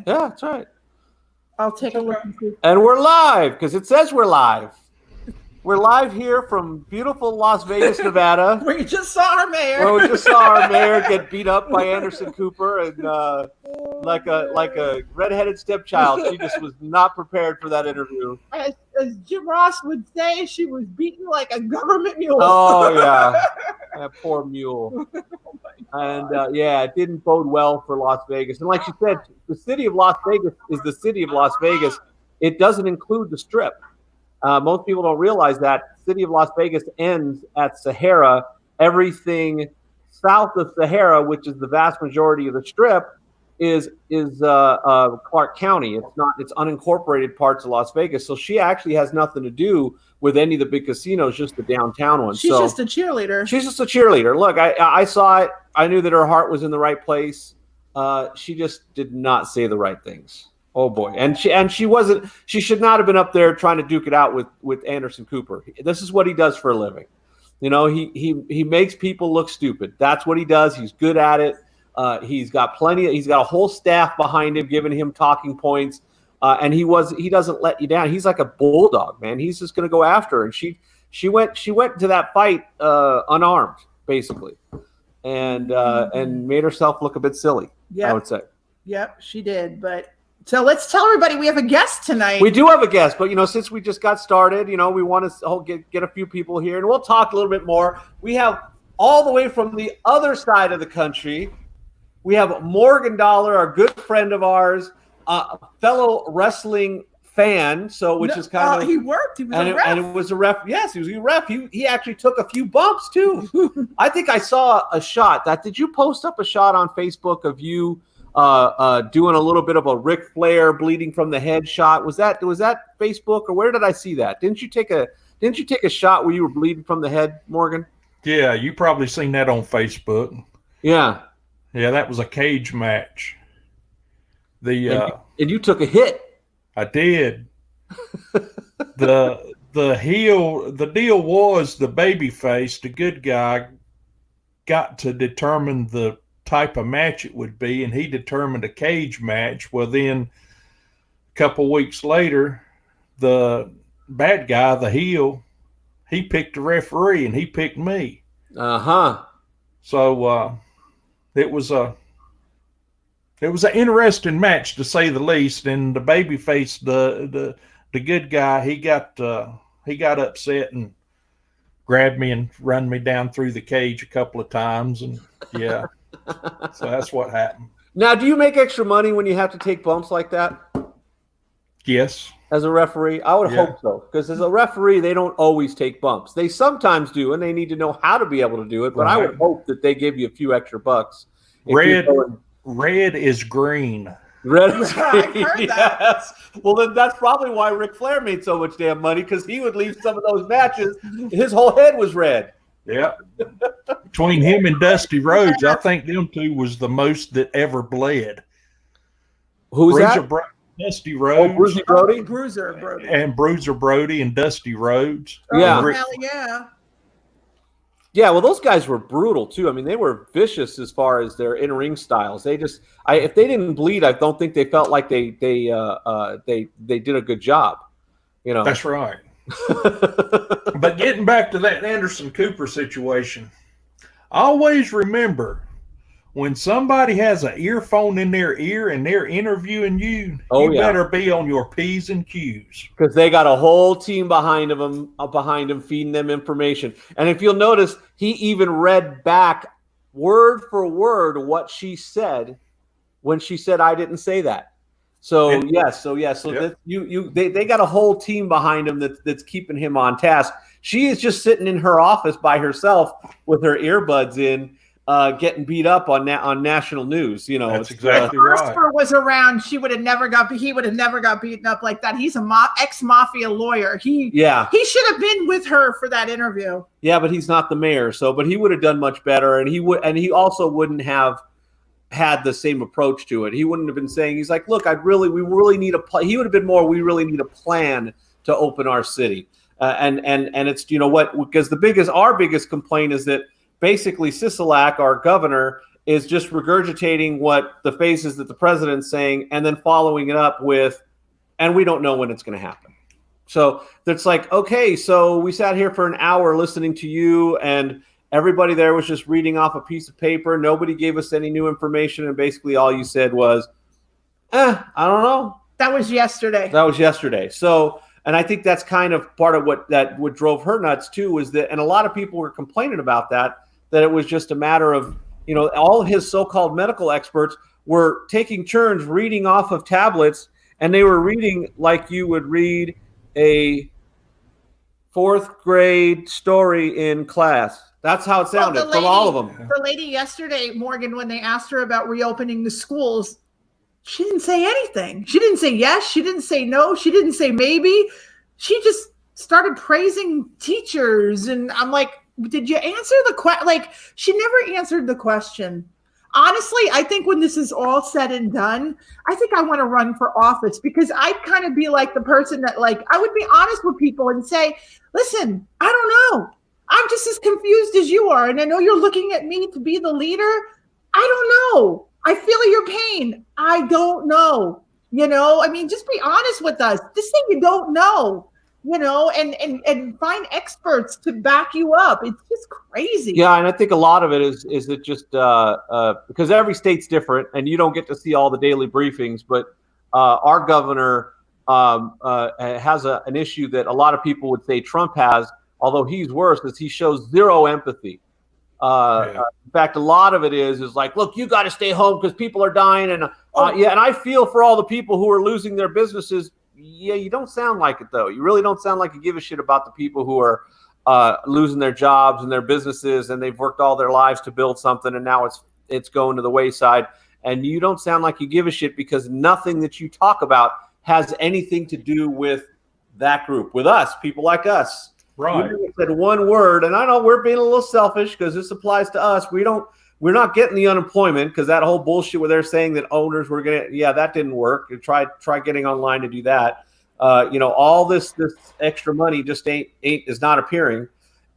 Yeah, that's right. I'll take a look and see. And we're live because it says we're live. We're live here from beautiful Las Vegas, Nevada. We just saw our mayor. Where we just saw our mayor get beat up by Anderson Cooper, and like a redheaded stepchild, she just was not prepared for that interview. As Jim Ross would say, she was beaten like a government mule. Oh yeah, that poor mule. And yeah, it didn't bode well for Las Vegas. And like you said, the city of Las Vegas is the city of Las Vegas. It doesn't include the Strip. Most people don't realize that the city of Las Vegas ends at Sahara. Everything south of Sahara, which is the vast majority of the Strip, is Clark County. It's unincorporated parts of Las Vegas. So she actually has nothing to do with any of the big casinos, just the downtown ones. She's just a cheerleader. She's just a cheerleader. Look, I saw it. I knew that her heart was in the right place. She just did not say the right things. Oh boy, and she wasn't. She should not have been up there trying to duke it out with Anderson Cooper. This is what he does for a living. You know, he makes people look stupid. That's what he does. He's good at it. He's got He's got a whole staff behind him, giving him talking points. And he doesn't let you down. He's like a bulldog, man. He's just going to go after her. And she went to that fight unarmed, basically, and made herself look a bit silly. Yep. I would say. Yep, she did. But. So let's tell everybody we have a guest tonight. We do have a guest, but since we just got started, we want to get a few people here, and we'll talk a little bit more. We have all the way from the other side of the country. We have Morgan Dollar, a good friend of ours, a fellow wrestling fan. Which is kind of he worked. He was a ref. And it was a ref. Yes, he was a ref. He actually took a few bumps too. I think I saw a shot. Did you post up a shot on Facebook of you? Doing a little bit of a Ric Flair bleeding from the head shot. Was that Facebook, or where did I see that? Didn't you take a shot where you were bleeding from the head, Morgan? Yeah, you probably seen that on Facebook. Yeah, that was a cage match. And you took a hit. I did. The deal was the baby face, the good guy, got to determine the type of match it would be, and he determined a cage match. Well, then a couple weeks later, the bad guy, the heel, he picked a referee, and he picked me. So it was an interesting match, to say the least. And the babyface, the good guy, he got upset and grabbed me and run me down through the cage a couple of times, and yeah. So that's what happened. Now, do you make extra money when you have to take bumps like that? Yes. As a referee? I would hope so. Because as a referee, they don't always take bumps. They sometimes do, and they need to know how to be able to do it. But right. I would hope that they give you a few extra bucks. Red is green. Red is green, yes. Well, then that's probably why Ric Flair made so much damn money, because he would leave some of those matches. His whole head was red. Yeah. Between him and Dusty Rhodes, I think them two was the most that ever bled. Who's that? Dusty Rhodes. Bruiser Brody. And Bruiser Brody and Dusty Rhodes. Yeah. Yeah. Yeah, well, those guys were brutal too. I mean, they were vicious as far as their in-ring styles. They just, if they didn't bleed, I don't think they felt like they did a good job. That's right. But getting back to that Anderson Cooper situation, always remember, when somebody has an earphone in their ear and they're interviewing you, better be on your P's and Q's. Because they got a whole team behind them feeding them information. And if you'll notice, he even read back word for word what she said when she said, "I didn't say that." So yes. Yep. They got a whole team behind him that's keeping him on task. She is just sitting in her office by herself with her earbuds in, getting beat up on national news. That's exactly right. If Oscar was around, he would have never got beaten up like that. He's a ex-mafia lawyer. He should have been with her for that interview. Yeah, but he's not the mayor. But he would have done much better, and he also wouldn't have had the same approach to it. He wouldn't have been saying, he's like, look, we really need a plan. He would have been more, we really need a plan to open our city. And it's, because our biggest complaint is that basically Sisolak, our governor, is just regurgitating what the faces that the president's saying and then following it up with, and we don't know when it's going to happen. So it's like, okay, so we sat here for an hour listening to you, and everybody there was just reading off a piece of paper. Nobody gave us any new information, and basically all you said was, I don't know. That was yesterday. So, and I think that's kind of part of what drove her nuts too, was that, and a lot of people were complaining about that it was just a matter of, all of his so-called medical experts were taking turns reading off of tablets, and they were reading like you would read a fourth grade story in class. That's how it sounded from all of them. The lady yesterday, Morgan, when they asked her about reopening the schools, she didn't say anything. She didn't say yes. She didn't say no. She didn't say maybe. She just started praising teachers. And I'm like, did you answer the question? Like, she never answered the question. Honestly, I think when this is all said and done, I think I want to run for office, because I'd kind of be like the person that, like, I would be honest with people and say, listen, I don't know. I'm just as confused as you are. And I know you're looking at me to be the leader. I don't know. I feel your pain. I don't know. I mean, just be honest with us. Just say you don't know. And find experts to back you up. It's just crazy. Yeah, and I think a lot of it is it just because every state's different, and you don't get to see all the daily briefings. But our governor has an issue that a lot of people would say Trump has, although he's worse, is he shows zero empathy. In fact, a lot of it is like, look, you got to stay home because people are dying, and and I feel for all the people who are losing their businesses. Yeah, you don't sound like it, though. You really don't sound like you give a shit about the people who are losing their jobs and their businesses, and they've worked all their lives to build something, and now it's going to the wayside. And you don't sound like you give a shit, because nothing that you talk about has anything to do with that group, with us, people like us. Right. You said one word, and I know we're being a little selfish because this applies to us. We're not getting the unemployment, because that whole bullshit where they're saying that owners were going to, that didn't work. Try getting online to do that. All this extra money just is not appearing.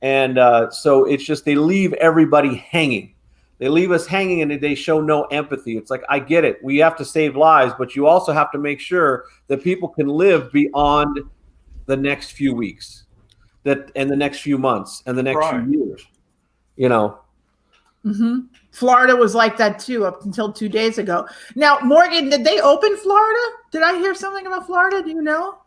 And so it's just, they leave everybody hanging. They leave us hanging, and they show no empathy. It's like, I get it. We have to save lives, but you also have to make sure that people can live beyond the next few weeks, and the next few months, and the next few years, Mm-hmm. Florida was like that too up until 2 days ago. Now, Morgan, did they open Florida? Did I hear something about Florida? Do you know?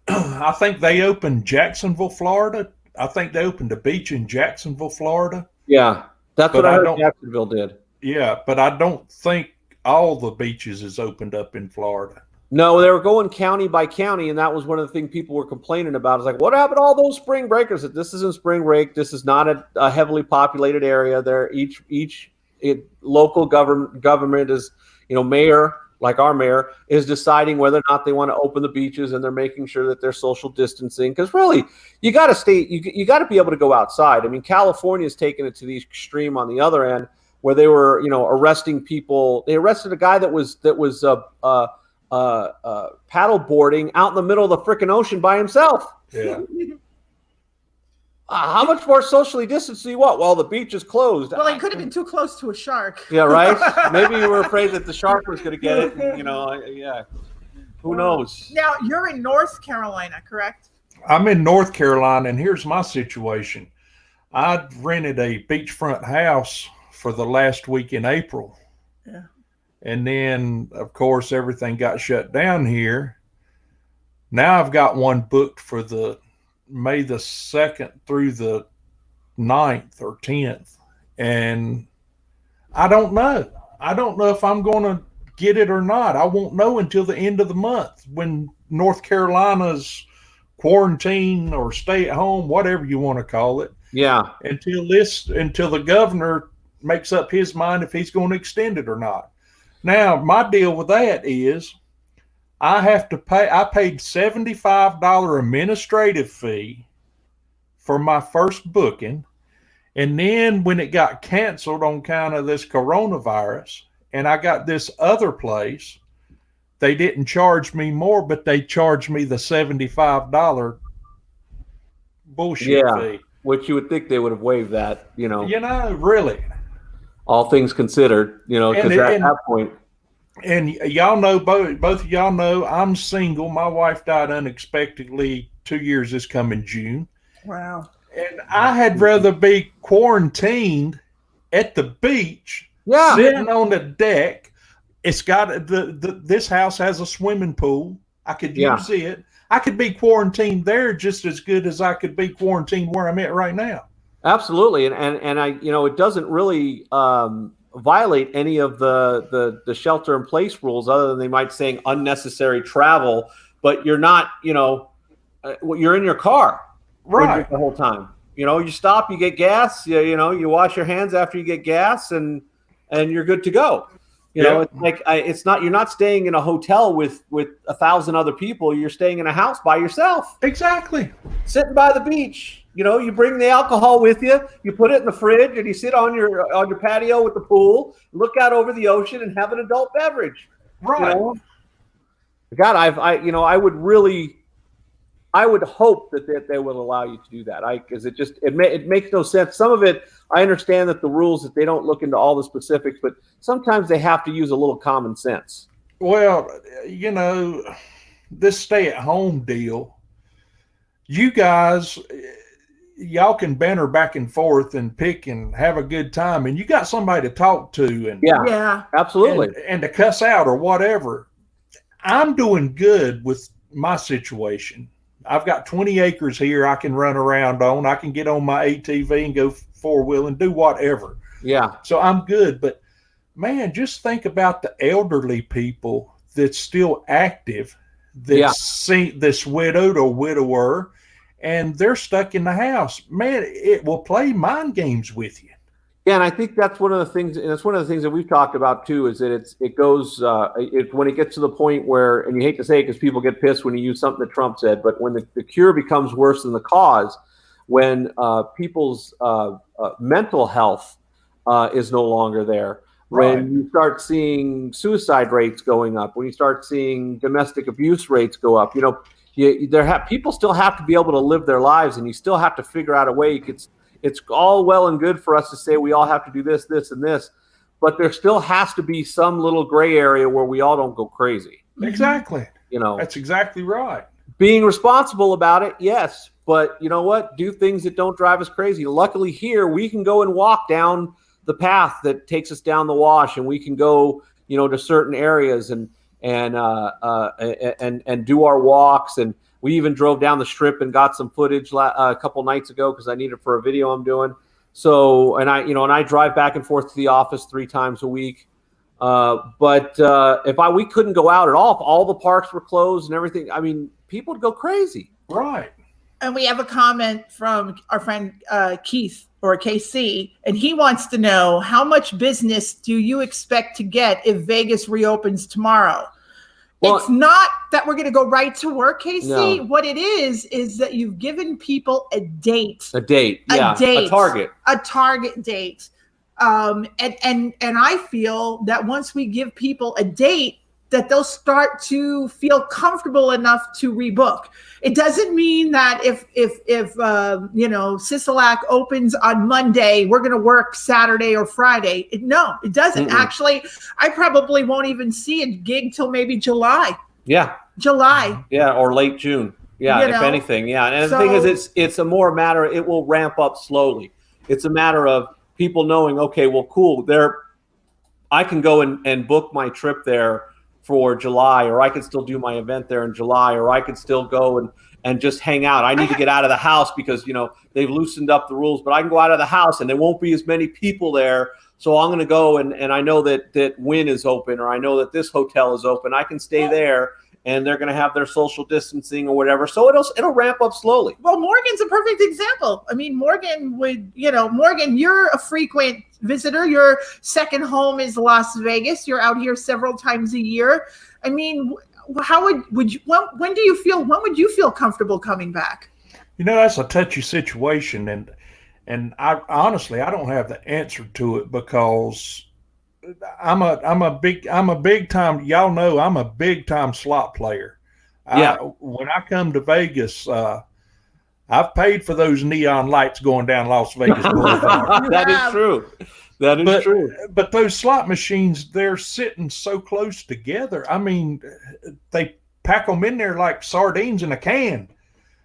I think they opened Jacksonville, Florida. I think they opened a beach in Jacksonville, Florida. Yeah, that's what I heard Jacksonville did. Yeah, but I don't think all the beaches is opened up in Florida. No, they were going county by county, and that was one of the things people were complaining about. It's like, what happened to all those spring breakers? This isn't spring break. This is not a heavily populated area. Each local government is, mayor, like our mayor, is deciding whether or not they want to open the beaches, and they're making sure that they're social distancing. Because really, you got to you got to be able to go outside. I mean, California's taken it to the extreme on the other end, where they were, arresting people. They arrested a guy that was paddle boarding out in the middle of the frickin' ocean by himself. Yeah. How much more socially distanced do you want? Well, the beach is closed. Well, he could have been too close to a shark. Yeah, right? Maybe you were afraid that the shark was going to get it. And, who knows? Now, you're in North Carolina, correct? I'm in North Carolina, and here's my situation. I rented a beachfront house for the last week in April. Yeah. And then, of course, everything got shut down here. Now I've got one booked for the May the 2nd through the 9th or 10th. And I don't know. I don't know if I'm going to get it or not. I won't know until the end of the month, when North Carolina's quarantine or stay at home, whatever you want to call it. Yeah. Until the governor makes up his mind if he's going to extend it or not. Now, my deal with that is I have to pay. I paid $75 administrative fee for my first booking. And then when it got canceled on kind of this coronavirus, and I got this other place, they didn't charge me more, but they charged me the $75 bullshit fee. Which you would think they would have waived that, Really. all things considered, because at that point. And y'all know, both of y'all know, I'm single. My wife died unexpectedly 2 years this coming June. Wow. And I had rather be quarantined at the beach, sitting on the deck. It's got this house has a swimming pool. I could use it. I could be quarantined there just as good as I could be quarantined where I'm at right now. Absolutely, and I, it doesn't really violate any of the shelter in place rules, other than they might saying unnecessary travel. But you're not, you're in your car right the whole time. You stop, you get gas, you wash your hands after you get gas, and you're good to go. It's like it's not, you're not staying in a hotel with 1,000 other people. You're staying in a house by yourself. Exactly. Sitting by the beach. You bring the alcohol with you. You put it in the fridge, and you sit on your patio with the pool, look out over the ocean, and have an adult beverage. Right. God, I would hope that they would allow you to do that. Because it makes no sense. Some of it, I understand that the rules, that they don't look into all the specifics, but sometimes they have to use a little common sense. Well, this stay-at-home deal, you guys, y'all can banter back and forth and pick and have a good time, and you got somebody to talk to, and yeah, absolutely, and to cuss out or whatever. I'm doing good with my situation. I've got 20 acres here I can run around on. I can get on my ATV and go four-wheel and do whatever. Yeah. So I'm good. But, man, just think about the elderly people that's still active, that's widowed or widower, and they're stuck in the house. Man, it will play mind games with you. Yeah, and I think that's one of the things. And that's one of the things that we've talked about too. Is that it goes when it gets to the point where, and you hate to say it because people get pissed when you use something that Trump said, but when the cure becomes worse than the cause, when people's mental health is no longer there, when you start seeing suicide rates going up, when you start seeing domestic abuse rates go up, people still have to be able to live their lives, and you still have to figure out a way. It's all well and good for us to say we all have to do this, this, and this, but there still has to be some little gray area where we all don't go crazy. Exactly. That's exactly right. Being responsible about it, yes, but you know what? Do things that don't drive us crazy. Luckily here, we can go and walk down the path that takes us down the wash, and we can go, to certain areas and do our walks. And we even drove down the strip and got some footage a couple nights ago because I need it for a video I'm doing. So, and I drive back and forth to the office 3 times a week. But if we couldn't go out at all, if all the parks were closed and everything, I mean, people would go crazy. Right. And we have a comment from our friend Keith, or KC, and he wants to know, how much business do you expect to get if Vegas reopens tomorrow? Well, it's not that we're going to go right to work, KC. No. What it is that you've given people a date. A date. Yeah. A target. A target date. And I feel that once we give people a date, that they'll start to feel comfortable enough to rebook. It doesn't mean that if Sisolak opens on Monday, we're going to work Saturday or Friday. No, it doesn't. Mm-mm. Actually, I probably won't even see a gig till maybe July. Yeah. July. Yeah, or late June. Yeah, if anything. Yeah, and the thing is, it's a more matter. It will ramp up slowly. It's a matter of people knowing, okay, well, cool. I can go and book my trip there for July, or I could still do my event there in July, or I could still go and just hang out. I need to get out of the house because, they've loosened up the rules, but I can go out of the house and there won't be as many people there. So I'm going to go and I know that Wynn is open, or I know that this hotel is open. I can stay there and they're going to have their social distancing or whatever. So it'll ramp up slowly. Well, Morgan's a perfect example. I mean, Morgan, you're a frequent visitor. Your second home is Las Vegas. You're out here several times a year. I mean, how when would you feel comfortable coming back? That's a touchy situation, and I honestly, I don't have the answer to it, because I'm a big time, y'all know I'm a big time slot player. Yeah. When I come to Vegas, I've paid for those neon lights going down Las Vegas Boulevard. That is true. That is true. But those slot machines, they're sitting so close together. I mean, they pack them in there like sardines in a can.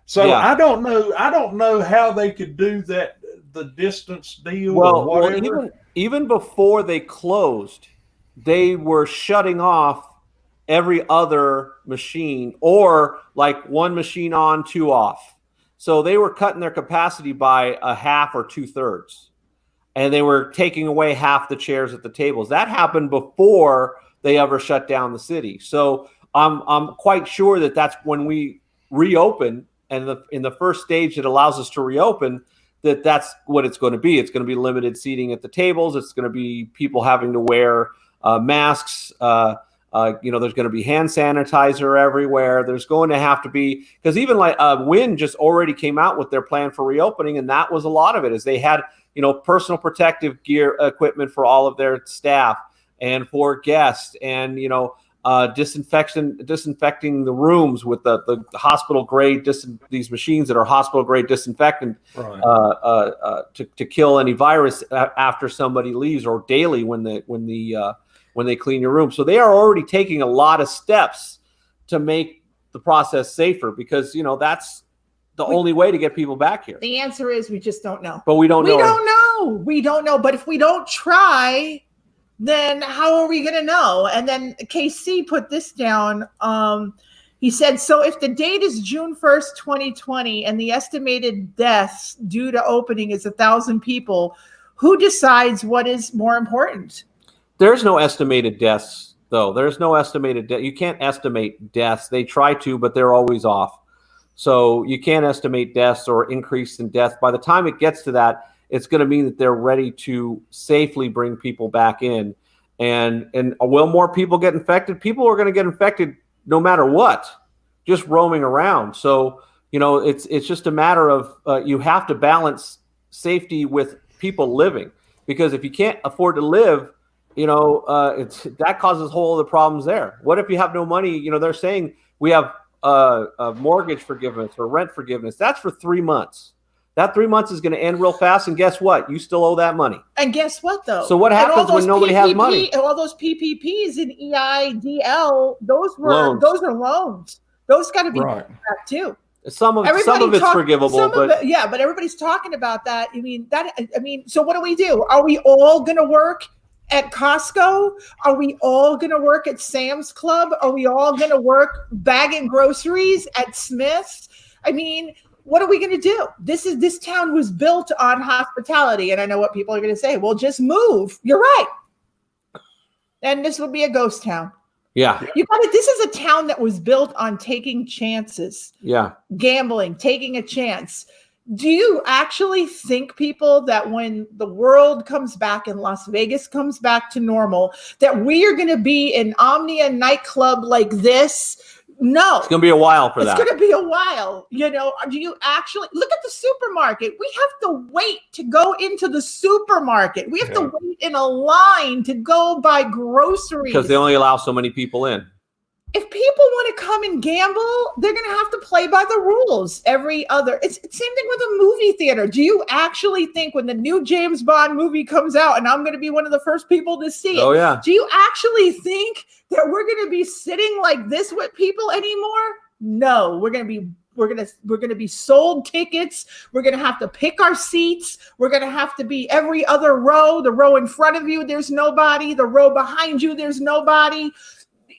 So Yeah. I don't know how they could do that, the distance deal or whatever. Well, even before they closed, they were shutting off every other machine, or like one machine on, two off. So they were cutting their capacity by a half or 2/3. And they were taking away half the chairs at the tables. That happened before they ever shut down the city. So I'm quite sure that that's when we reopen, and in the first stage that allows us to reopen, that's what it's going to be. It's going to be limited seating at the tables. It's going to be people having to wear masks. There's going to be hand sanitizer everywhere. There's going to have to be, because even like Wynn just already came out with their plan for reopening, and that was a lot of it, is they had personal protective gear equipment for all of their staff and for guests, and disinfecting the rooms with the hospital grade these machines that are hospital grade disinfectant, right, to kill any virus after somebody leaves, or daily when they clean your room. So they are already taking a lot of steps to make the process safer, because that's the only way to get people back here. The answer is we just don't know. But we don't know. We don't know. But if we don't try, then how are we going to know? And then KC put this down. He said, so if the date is June 1st, 2020, and the estimated deaths due to opening is 1,000 people, who decides what is more important? There's no estimated deaths, though. There's no estimated death. You can't estimate deaths. They try to, but they're always off. So you can't estimate deaths or increase in death. By the time it gets to that, it's going to mean that they're ready to safely bring people back in. And will more people get infected? People are going to get infected no matter what, just roaming around. So, it's just a matter of you have to balance safety with people living, because if you can't afford to live, that causes whole other problems there. What if you have no money? They're saying we have a mortgage forgiveness or rent forgiveness. That's for 3 months. That 3 months is going to end real fast, and guess what? You still owe that money. And guess what, though? So what happens when nobody has money? All those PPPs and EIDL, those are loans. Those got to be back too. Some of it's forgivable, but everybody's talking about that. So what do? Are we all going to work at Costco? Are we all going to work at Sam's Club? Are we all going to work bagging groceries at Smith's? What are we going to do? This town was built on hospitality. And I know what people are going to say. Well, just move. You're right. And this will be a ghost town. Yeah. This is a town that was built on taking chances. Yeah. Gambling, taking a chance. Do you actually think, people, that when the world comes back and Las Vegas comes back to normal, that we are going to be an Omnia nightclub like this? No. It's going to be a while for that. It's going to be a while. Do you actually look at the supermarket? We have to wait to go into the supermarket. We have to wait in a line to go buy groceries. Because they only allow so many people in. If people want to come and gamble, they're going to have to play by the rules. It's the same thing with a movie theater. Do you actually think when the new James Bond movie comes out, and I'm going to be one of the first people to see it? Oh, yeah. Do you actually think that we're going to be sitting like this with people anymore? No, we're going to be sold tickets. We're going to have to pick our seats. We're going to have to be every other row. The row in front of you, there's nobody. The row behind you, there's nobody.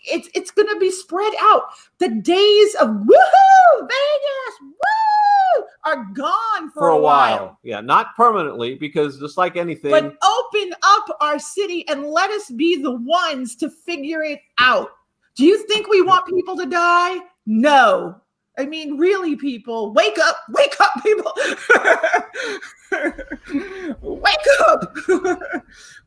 It's going to be spread out. The days of woohoo, Vegas, woo, are gone for a while. Yeah, not permanently, because just like anything. But open up our city and let us be the ones to figure it out. Do you think we want people to die? No. Really, people, wake up, people. Wake up.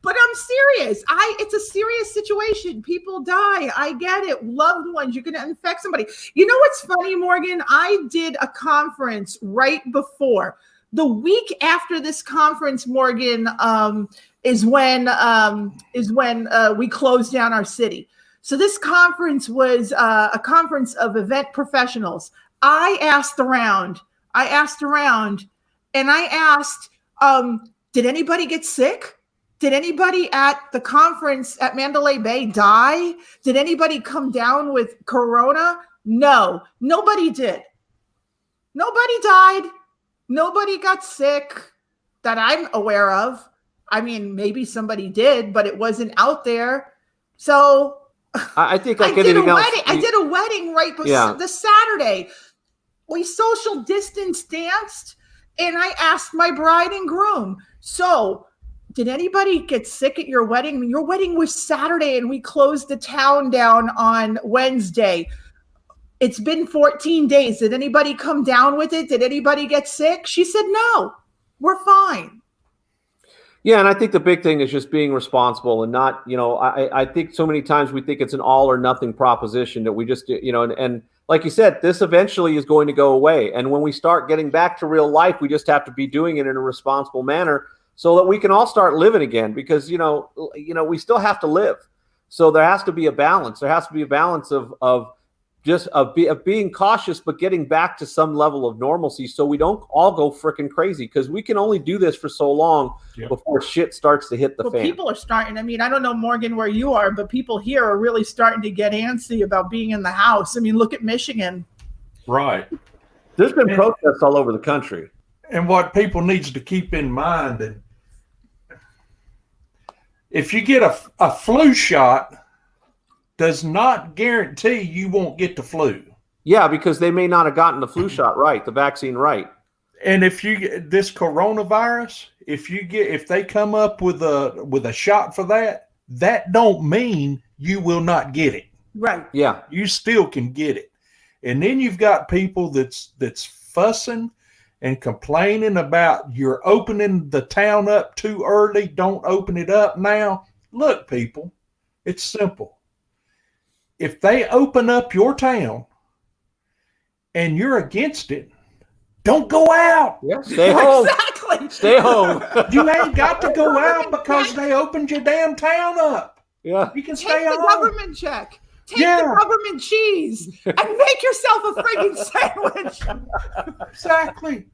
But I'm serious. It's a serious situation. People die. I get it. Loved ones. You're going to infect somebody. You know what's funny, Morgan? I did a conference right before. The week after this conference, Morgan, is when we closed down our city. So this conference was a conference of event professionals. I asked around, and I asked, did anybody get sick? Did anybody at the conference at Mandalay Bay die? Did anybody come down with corona? No, nobody did. Nobody died. Nobody got sick that I'm aware of. I mean, maybe somebody did, but it wasn't out there. So I think like anything else. I did a wedding right before the Saturday. We social distance danced, and I asked my bride and groom, so did anybody get sick at your wedding? Your wedding was Saturday, and we closed the town down on Wednesday. It's been 14 days. Did anybody come down with it? Did anybody get sick? She said, no, we're fine. Yeah, and I think the big thing is just being responsible and not, I think so many times we think it's an all or nothing proposition that we just, and like you said, this eventually is going to go away. And when we start getting back to real life, we just have to be doing it in a responsible manner so that we can all start living again because, we still have to live. So there has to be a balance. There has to be a balance of being cautious, but getting back to some level of normalcy so we don't all go freaking crazy because we can only do this for so long before shit starts to hit the fan. People are starting. I mean, I don't know, Morgan, where you are, but people here are really starting to get antsy about being in the house. I mean, look at Michigan. Right. There's been protests all over the country. And what people needs to keep in mind, and if you get a flu shot, does not guarantee you won't get the flu. Yeah, because they may not have gotten the flu shot right, the vaccine right. And if you get this coronavirus, if they come up with a shot for that don't mean you will not get it. Right. Yeah. You still can get it. And then you've got people that's fussing and complaining about you're opening the town up too early. Don't open it up now. Look, people, it's simple. If they open up your town and you're against it, don't go out. Yeah, stay home. Exactly. Stay home. You ain't got to go out because they opened your damn town up. Yeah. You can Take stay the home. government check. Take the government cheese and make yourself a friggin' sandwich. Exactly.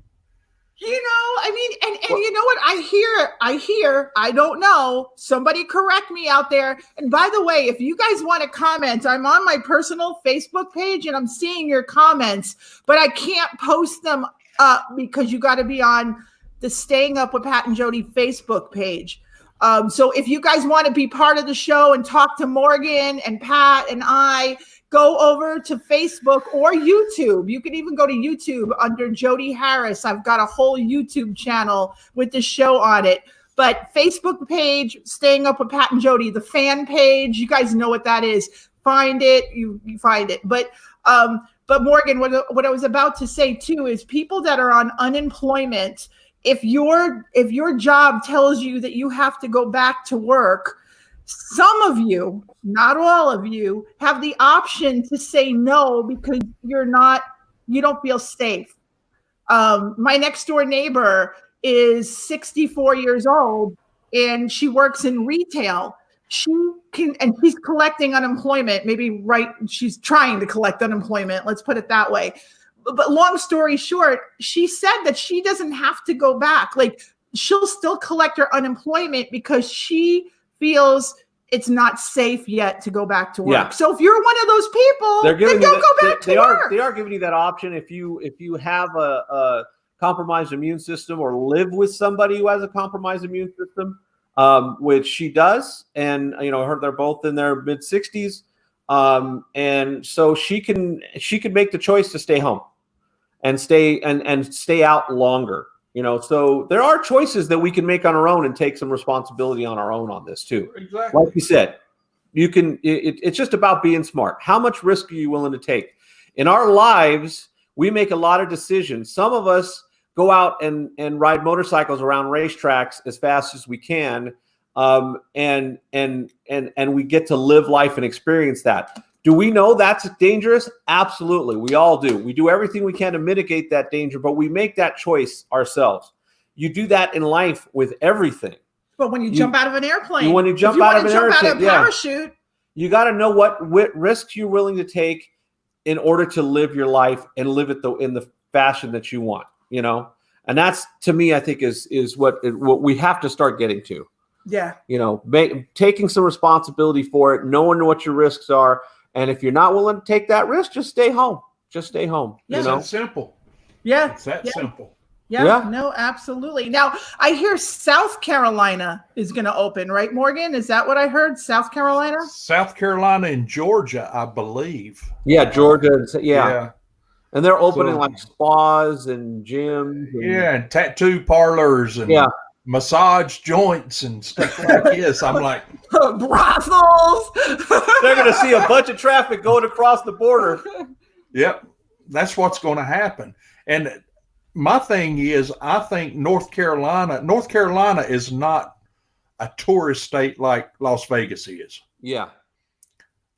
I mean, and you know what? I hear, I don't know. Somebody correct me out there. And by the way, if you guys want to comment, I'm on my personal Facebook page and I'm seeing your comments, but I can't post them up because you got to be on the Staying Up with Pat and Jodi Facebook page. So if you guys want to be part of the show and talk to Morgan and Pat and I, go over to Facebook or YouTube. You can even go to YouTube under Jodi Harris. I've got a whole YouTube channel with the show on it. But Facebook page, Staying Up with Pat and Jodi, the fan page, you guys know what that is. Find it, you find it. But Morgan, what I was about to say too is people that are on unemployment, if your job tells you that you have to go back to work, some of you, not all of you, have the option to say no because you don't feel safe. My next door neighbor is 64 years old and she works in retail. She's collecting unemployment, she's trying to collect unemployment. Let's put it that way. But long story short, she said that she doesn't have to go back. Like she'll still collect her unemployment because she feels it's not safe yet to go back to work. Yeah. So if you're one of those people, then don't go back to work. They are giving you that option if you have a compromised immune system or live with somebody who has a compromised immune system, which she does, and they're both in their mid 60s, and so she can make the choice to stay home and stay out longer. So there are choices that we can make on our own and take some responsibility on our own on this too. Exactly. Like you said, you can. It's just about being smart. How much risk are you willing to take? In our lives, we make a lot of decisions. Some of us go out and ride motorcycles around racetracks as fast as we can, and we get to live life and experience that. Do we know that's dangerous? Absolutely. We all do. We do everything we can to mitigate that danger, but we make that choice ourselves. You do that in life with everything. But when you jump out of an airplane, when you jump out of a parachute, you got to know what risks you're willing to take in order to live your life and live it in the fashion that you want, And that's, to me, I think is what we have to start getting to. Yeah. Taking some responsibility for it, knowing what your risks are. And if you're not willing to take that risk, just stay home. Just stay home. Yeah. It's that simple. Yeah. It's that simple. Yeah, no, absolutely. Now, I hear South Carolina is going to open, right, Morgan? Is that what I heard? South Carolina? South Carolina and Georgia, I believe. Yeah, Georgia. Yeah. And they're opening like spas and gyms. And tattoo parlors and massage joints and stuff like this. I'm like, brothels. They're going to see a bunch of traffic going across the border. Yep, that's what's going to happen. And my thing is, I think North Carolina is not a tourist state like Las Vegas is. Yeah.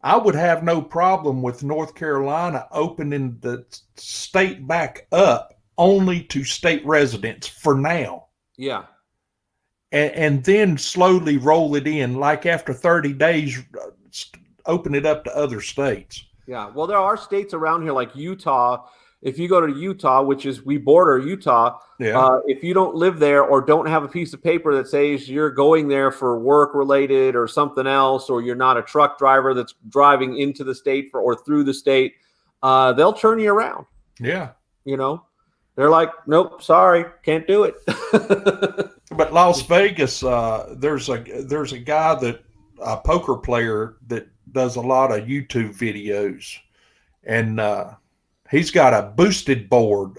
I would have no problem with North Carolina opening the state back up only to state residents for now. Yeah. And then slowly roll it in, like after 30 days, open it up to other states. Yeah. Well, there are states around here like Utah. If you go to Utah, which is we border Utah, if you don't live there or don't have a piece of paper that says you're going there for work related or something else, or you're not a truck driver that's driving into the state or through the state, they'll turn you around. Yeah. They're like, nope, sorry, can't do it. But Las Vegas, there's a guy a poker player that does a lot of YouTube videos, and he's got a boosted board,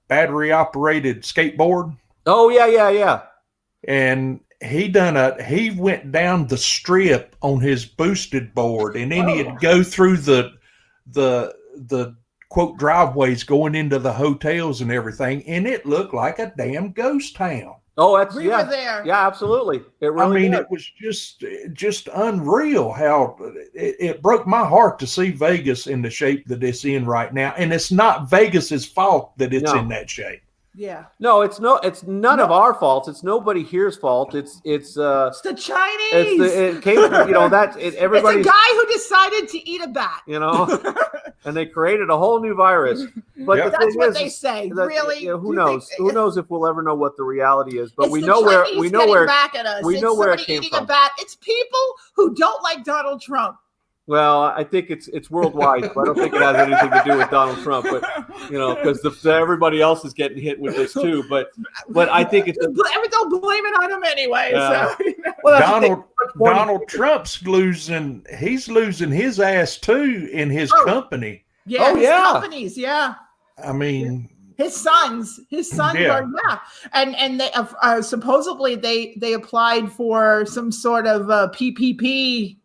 battery operated skateboard. Oh yeah. And he went down the strip on his boosted board, and then he'd go through the quote driveways going into the hotels and everything, and it looked like a damn ghost town. Oh, that's we were there. Yeah, absolutely. It really did. It was just unreal how it broke my heart to see Vegas in the shape that it's in right now. And it's not Vegas's fault that it's in that shape. Yeah. No, it's none of our faults. It's nobody here's fault. It's the Chinese. It came from, everybody. It's a guy who decided to eat a bat. And they created a whole new virus. But that's what they say. Really? Who knows? Who knows if we'll ever know what the reality is? But we know where it came from. A bat. It's people who don't like Donald Trump. Well, I think it's worldwide. So I don't think it has anything to do with Donald Trump, but because everybody else is getting hit with this too. But I think it's they'll blame it on him anyway. So. Well, Donald Trump's losing. He's losing his ass too in his company. Yeah, companies. Yeah. I mean. His sons are and they supposedly they applied for some sort of PPP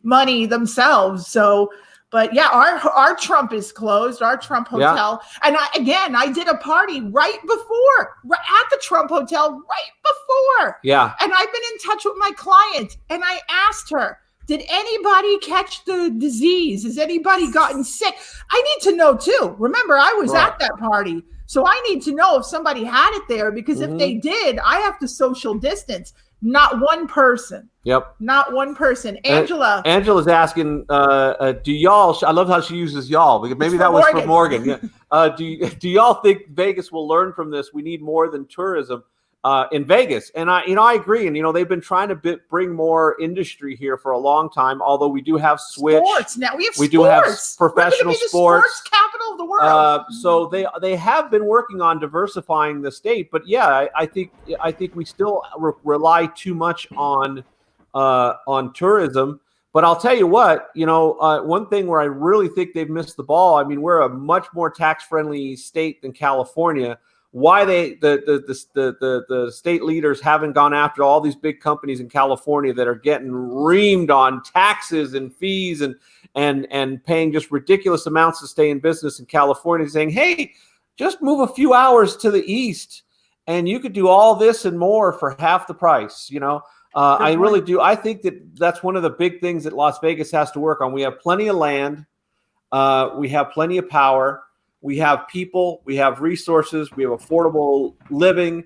money themselves. So, but our Trump is closed, our Trump hotel. And I did a party right at the Trump hotel right before. Yeah. And I've been in touch with my client and I asked her, did anybody catch the disease? Has anybody gotten sick? I need to know too. Remember, I was at that party. So I need to know if somebody had it there, because if they did, I have to social distance. Not one person. Yep. Not one person. Angela's asking, do y'all, I love how she uses y'all, because maybe that was for Morgan. Yeah. Do y'all think Vegas will learn from this? We need more than tourism in Vegas. And I agree. And, they've been trying to bring more industry here for a long time, although we do have Switch. Sports. Now we We do have professional sports capital of the world. So they have been working on diversifying the state, but I think we still rely too much on tourism. But I'll tell you what, one thing where I really think they've missed the ball. I mean, we're a much more tax-friendly state than California. Why the state leaders haven't gone after all these big companies in California that are getting reamed on taxes and fees and paying just ridiculous amounts to stay in business in California, saying, hey, just move a few hours to the east and you could do all this and more for half the price. I really do. I think that's one of the big things that Las Vegas has to work on. We have plenty of land. We have plenty of power. We have people, we have resources, we have affordable living.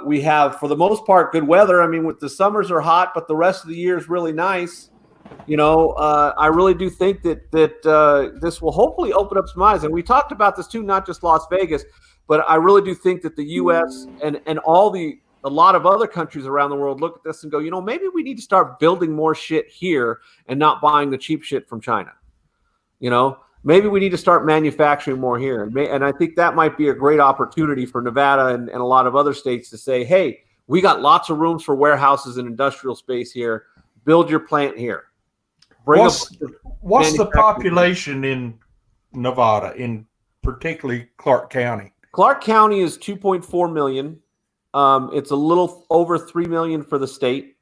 We have, for the most part, good weather. I mean, with the summers are hot, but the rest of the year is really nice. I really do think that this will hopefully open up some eyes. And we talked about this too, not just Las Vegas, but I really do think that the U.S. and all the a lot of other countries around the world look at this and go, maybe we need to start building more shit here and not buying the cheap shit from China. Maybe we need to start manufacturing more here. And I think that might be a great opportunity for Nevada and a lot of other states to say, hey, we got lots of rooms for warehouses and industrial space here. Build your plant here. What's the population in Nevada, in particularly Clark County? Clark County is 2.4 million. It's a little over 3 million for the state.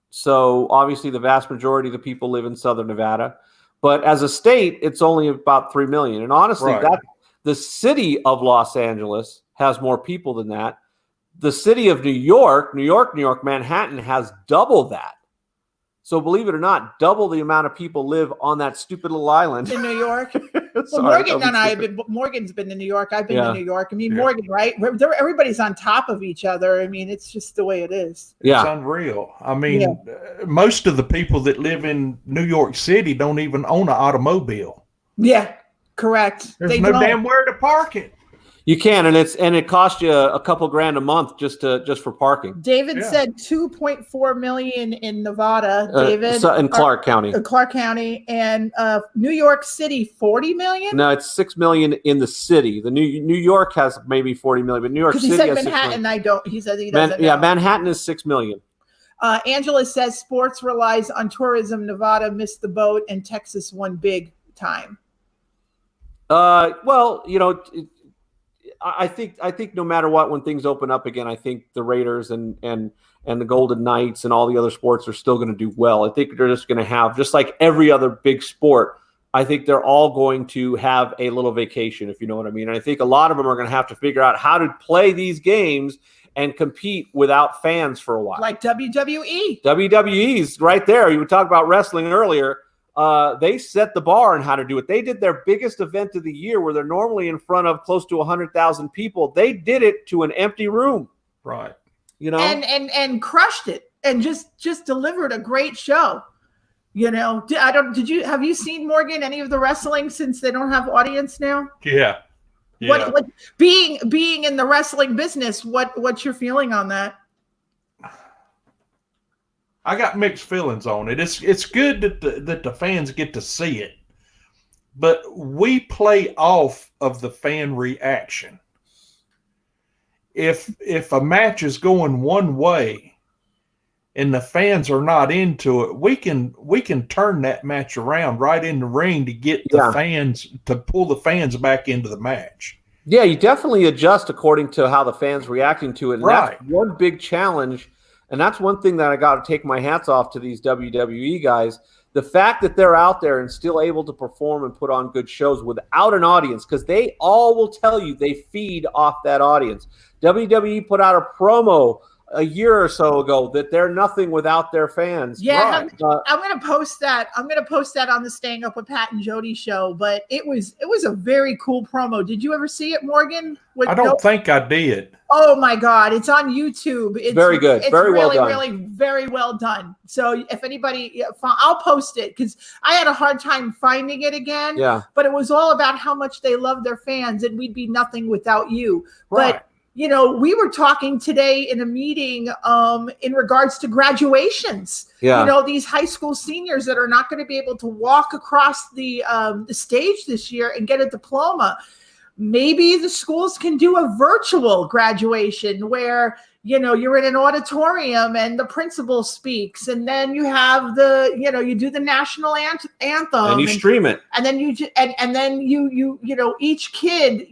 So obviously the vast majority of the people live in Southern Nevada. But as a state, it's only about 3 million. And honestly, the city of Los Angeles has more people than that. The city of New York, Manhattan has double that. So believe it or not, double the amount of people live on that stupid little island. In New York? Sorry, Morgan's been to New York. I've been to New York. I mean, Morgan, right? Everybody's on top of each other. I mean, it's just the way it is. Yeah. It's unreal. I mean, most of the people that live in New York City don't even own an automobile. Yeah, correct. There's no damn where to park it. You can, and it costs you a couple grand a month just for parking. David said 2.4 million in Nevada. David, in Clark County. Clark County, and New York City, 40 million. No, it's 6 million in the city. The New York has maybe 40 million, but New York City he said has Manhattan. I don't. He said he doesn't. Manhattan is 6 million. Angela says sports relies on tourism. Nevada missed the boat, and Texas won big time. Well, I think no matter what, when things open up again, I think the Raiders and the Golden Knights and all the other sports are still going to do well. I think they're just going to have, just like every other big sport, I think they're all going to have a little vacation, if you know what I mean. And I think a lot of them are going to have to figure out how to play these games and compete without fans for a while. Like WWE. WWE's right there. You were talking about wrestling earlier. They set the bar on how to do it. They did their biggest event of the year where they're normally in front of close to 100,000 people. They did it to an empty room. Right. And crushed it and just delivered a great show. Have you seen, Morgan, any of the wrestling since they don't have audience now? Yeah. What being in the wrestling business, what's your feeling on that? I got mixed feelings on it. It's good that the fans get to see it, but we play off of the fan reaction. If a match is going one way and the fans are not into it, we can turn that match around right in the ring to get the fans, to pull the fans back into the match. Yeah, you definitely adjust according to how the fans reacting to it. And that's one big challenge. And that's one thing that I got to take my hats off to these WWE guys. The fact that they're out there and still able to perform and put on good shows without an audience, because they all will tell you they feed off that audience. WWE put out a promo a year or so ago that they're nothing without their fans. Yeah, I'm going to post that. I'm going to post that on the Staying Up with Pat and Jodi show. But it was a very cool promo. Did you ever see it, Morgan? I don't think I did. Oh my God, it's on YouTube. It's very good. It's very well done. Really, very well done. So if anybody, I'll post it because I had a hard time finding it again. Yeah. But it was all about how much they love their fans, and we'd be nothing without you. Right. But we were talking today in a meeting in regards to graduations. Yeah. These high school seniors that are not going to be able to walk across the stage this year and get a diploma. Maybe the schools can do a virtual graduation where, you're in an auditorium and the principal speaks, and then you have you do the national anthem and you stream it. And then each kid,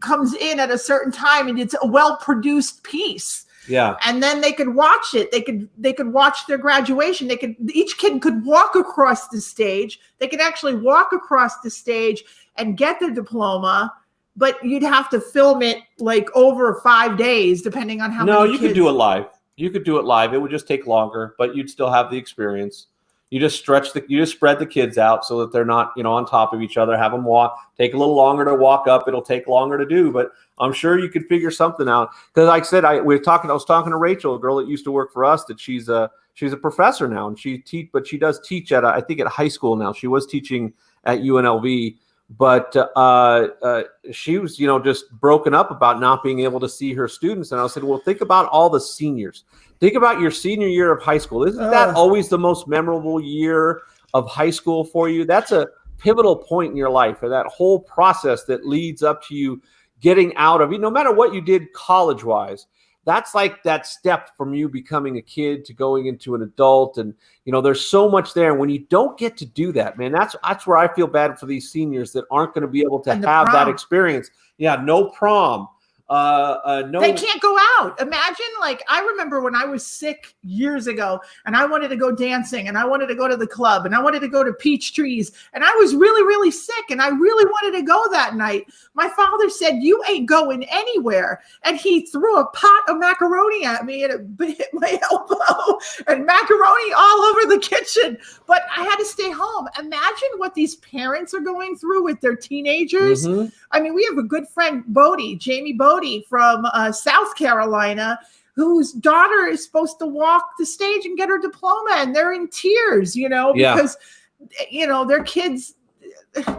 comes in at a certain time and it's a well-produced piece. Yeah. And then they could watch it. They could watch their graduation. Each kid could walk across the stage. They could actually walk across the stage and get their diploma, but you'd have to film it like over 5 days, depending on how many kids. Could do it live. You could do it live. It would just take longer, but you'd still have the experience. You just spread the kids out so that they're not, on top of each other. Have them take a little longer to walk up. It'll take longer to do, but I'm sure you could figure something out. Because like I said, I was talking to Rachel, a girl that used to work for us, that she's a professor now, and she does teach at I think at high school now. She was teaching at UNLV, But she was, just broken up about not being able to see her students. And I said, well, think about all the seniors. Think about your senior year of high school. Isn't that always the most memorable year of high school for you? That's a pivotal point in your life, and that whole process that leads up to you getting out of, no matter what you did college-wise, that's like that step from you becoming a kid to going into an adult. And, there's so much there. And when you don't get to do that, man, that's where I feel bad for these seniors that aren't going to be able to have that experience. Yeah, no prom. No, they can't go out. Imagine, I remember when I was sick years ago and I wanted to go dancing and I wanted to go to the club and I wanted to go to Peach Trees and I was really, really sick and I really wanted to go that night. My father said, you ain't going anywhere. And he threw a pot of macaroni at me and it hit my elbow and macaroni all over the kitchen. But I had to stay home. Imagine what these parents are going through with their teenagers. Mm-hmm. I mean, we have a good friend, Jamie Bodie from South Carolina, whose daughter is supposed to walk the stage and get her diploma, and they're in tears, because, their kids,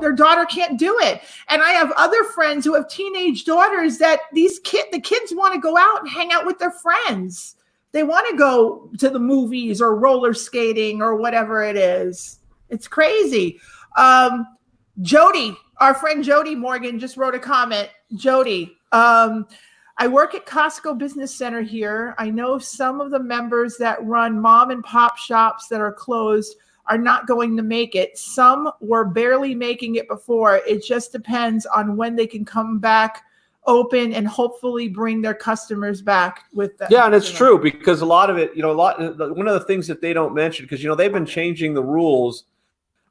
their daughter can't do it. And I have other friends who have teenage daughters that the kids want to go out and hang out with their friends. They want to go to the movies or roller skating or whatever it is. It's crazy. Jodi, our friend Jodi Morgan just wrote a comment. Jodi, I work at Costco Business Center here. I know some of the members that run mom and pop shops that are closed are not going to make it. Some were barely making it before. It just depends on when they can come back open and hopefully bring their customers back with them. Yeah, and it's true because a lot of it, one of the things that they don't mention, because, they've been changing the rules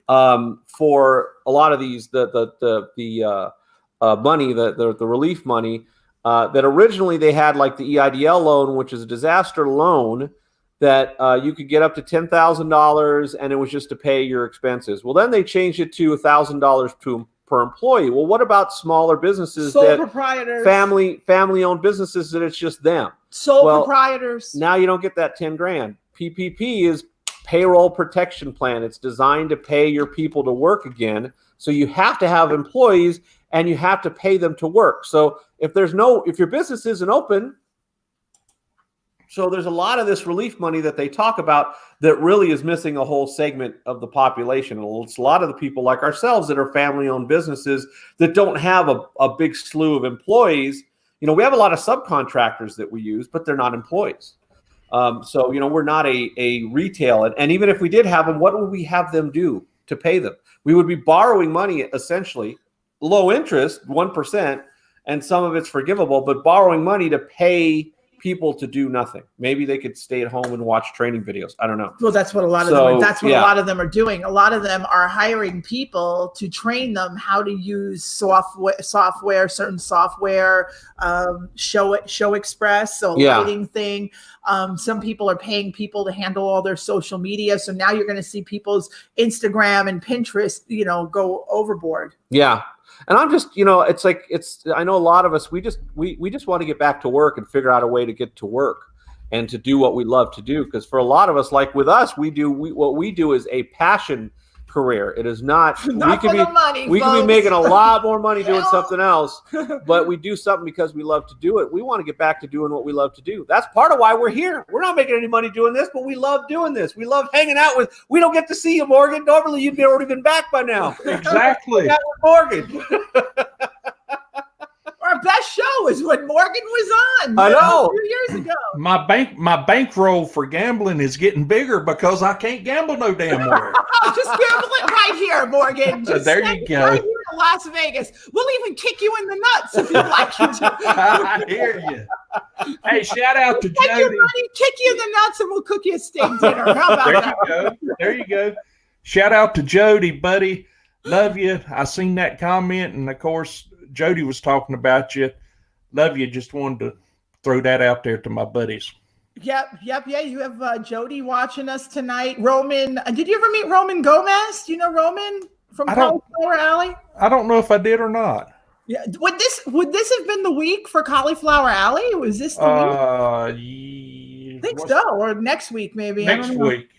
for a lot of these, the money, the relief money, that originally they had like the EIDL loan, which is a disaster loan that you could get up to $10,000 and it was just to pay your expenses. Well, then they changed it to $1,000 per employee. Well, what about smaller businesses, sole proprietors, family-owned businesses that it's just them? Sole proprietors. Now you don't get that 10 grand. PPP is payroll protection plan. It's designed to pay your people to work again. So you have to have employees and you have to pay them to work. So if your business isn't open, so there's a lot of this relief money that they talk about that really is missing a whole segment of the population. It's a lot of the people like ourselves that are family-owned businesses that don't have a big slew of employees. We have a lot of subcontractors that we use, but they're not employees. So, we're not a retail. And even if we did have them, what would we have them do to pay them? We would be borrowing money, essentially, low interest, 1%, and some of it's forgivable, but borrowing money to pay people to do nothing. Maybe they could stay at home and watch training videos. I don't know. Well, that's what a lot of them are. That's what a lot of them are doing. A lot of them are hiring people to train them how to use certain software, Show Express, lighting thing. Some people are paying people to handle all their social media. So now you're going to see people's Instagram and Pinterest, go overboard. Yeah. And I'm just, I know a lot of us, we just want to get back to work and figure out a way to get to work and to do what we love to do. Because for a lot of us, like with us, what we do is a passion career. It is not we could be making a lot more money doing something else, but we do something because we love to do it. We want to get back to doing what we love to do. That's part of why we're here. We're not making any money doing this, but we love doing this. We love hanging out with. We don't get to see you, Morgan. Normally, you'd be already been back by now. Exactly. Morgan. Our best show is when Morgan was on. I know. 2 years ago. My bankroll for gambling is getting bigger because I can't gamble no damn where. Just gamble it right here, Morgan. Just there you go. Right here in Las Vegas. We'll even kick you in the nuts if you'd like you to. I hear you. Hey, shout out to Take your Jodi. money, kick you in the nuts, and we'll cook you a steak dinner. How about that? There you go. Shout out to Jodi, buddy. Love you. I seen that comment, and of course, Jodi was talking about you. Love you. Just wanted to throw that out there to my buddies. Yep. Yeah, you have Jodi watching us tonight. Roman, did you ever meet Roman Gomez? Do you know Roman from Cauliflower Alley? I don't know if I did or not. Yeah. Would this have been the week for Cauliflower Alley? Was this the week? I think so, or next week maybe. Next week.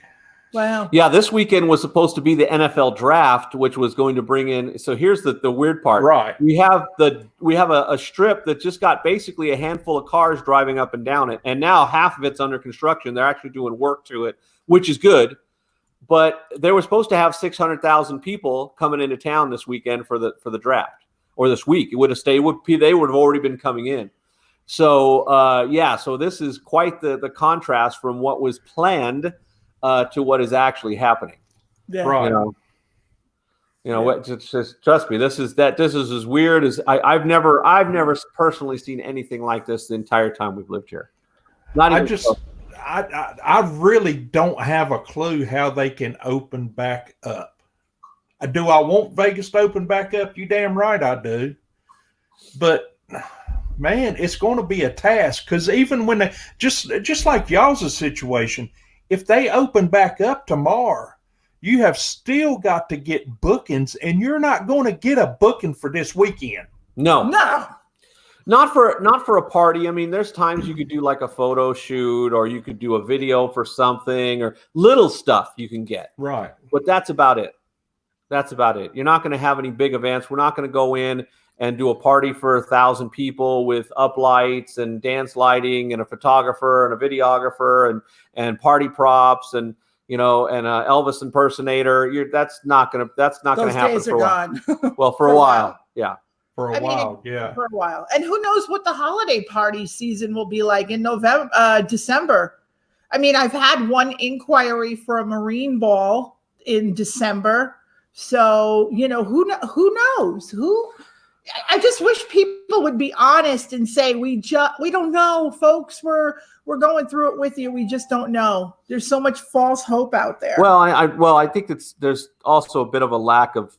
Wow. Yeah, this weekend was supposed to be the NFL draft, which was going to bring in. So here's the weird part. Right. We have a strip that just got basically a handful of cars driving up and down it, and now half of it's under construction. They're actually doing work to it, which is good. But they were supposed to have 600,000 people coming into town this weekend for the draft, or this week. It would have stayed. They would have already been coming in. So so this is quite the contrast from what was planned to what is actually happening. Yeah. Right. Just trust me. This is as weird as I've never personally seen anything like this the entire time we've lived here. I really don't have a clue how they can open back up. Do I want Vegas to open back up? You damn right I do. But man, it's going to be a task, because even when they just like y'all's situation, if they open back up tomorrow, you have still got to get bookings, and you're not going to get a booking for this weekend. No. Not for a party. I mean, there's times you could do like a photo shoot, or you could do a video for something, or little stuff you can get. Right. But that's about it. You're not going to have any big events. We're not going to go in and do a party for 1,000 people with uplights and dance lighting and a photographer and a videographer and party props and an Elvis impersonator. That's not gonna happen. Days for are a while. gone. Well, for a while, yeah. For a while. And who knows what the holiday party season will be like in December. I mean, I've had one inquiry for a Marine Ball in December. So, who knows? I just wish people would be honest and say, we don't know, folks. We're going through it with you. We just don't know. There's so much false hope out there. Well, I think there's also a bit of a lack of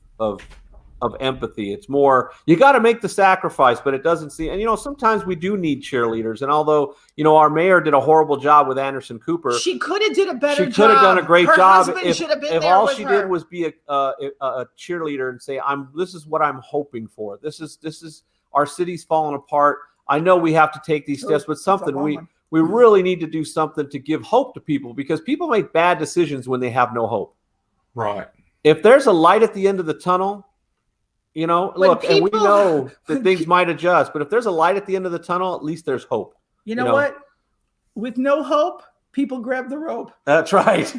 empathy. It's more, you got to make the sacrifice, but it doesn't seem, and sometimes we do need cheerleaders. And although, our mayor did a horrible job with Anderson Cooper, she could have did a better job. She could have done a great job if all she did was be a cheerleader and say, this is what I'm hoping for. This is our city's falling apart. I know we have to take these steps, but we really need to do something to give hope to people, because people make bad decisions when they have no hope. Right. If there's a light at the end of the tunnel, look, and we know that things might adjust, but if there's a light at the end of the tunnel, at least there's hope. You know what? With no hope, people grab the rope. That's right.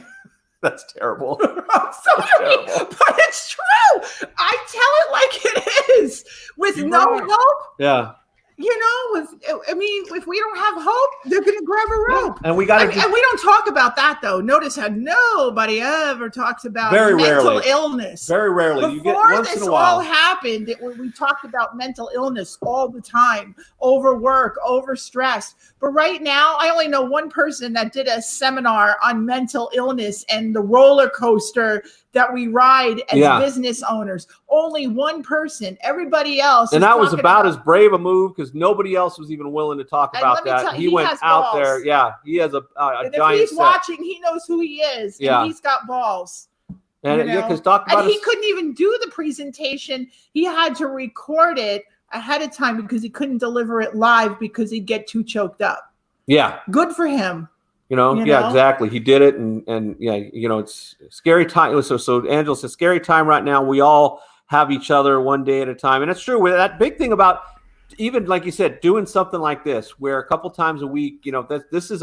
That's terrible. I'm sorry, but it's true. I tell it like it is. With no hope. Yeah. If we don't have hope, they're going to grab a rope. And we got and we don't talk about that, though. Notice how nobody ever talks about mental illness. Very rarely. You get once in a while. All happened, we talked about mental illness all the time, overwork, overstress. But right now, I only know one person that did a seminar on mental illness and the roller coaster that we ride as business owners. Only one person. Everybody else. And that was about as brave a move, because nobody else was even willing to talk about that. He went out there. Yeah, he has a giant. If he's watching, he knows who he is. Yeah. And he's got balls. And he couldn't even do the presentation. He had to record it ahead of time because he couldn't deliver it live because he'd get too choked up. Yeah. Good for him. Yeah, exactly. He did it, and it's a scary time. So Angela says, scary time right now. We all have each other one day at a time, and it's true. With that big thing about, even like you said, doing something like this, where a couple times a week, this is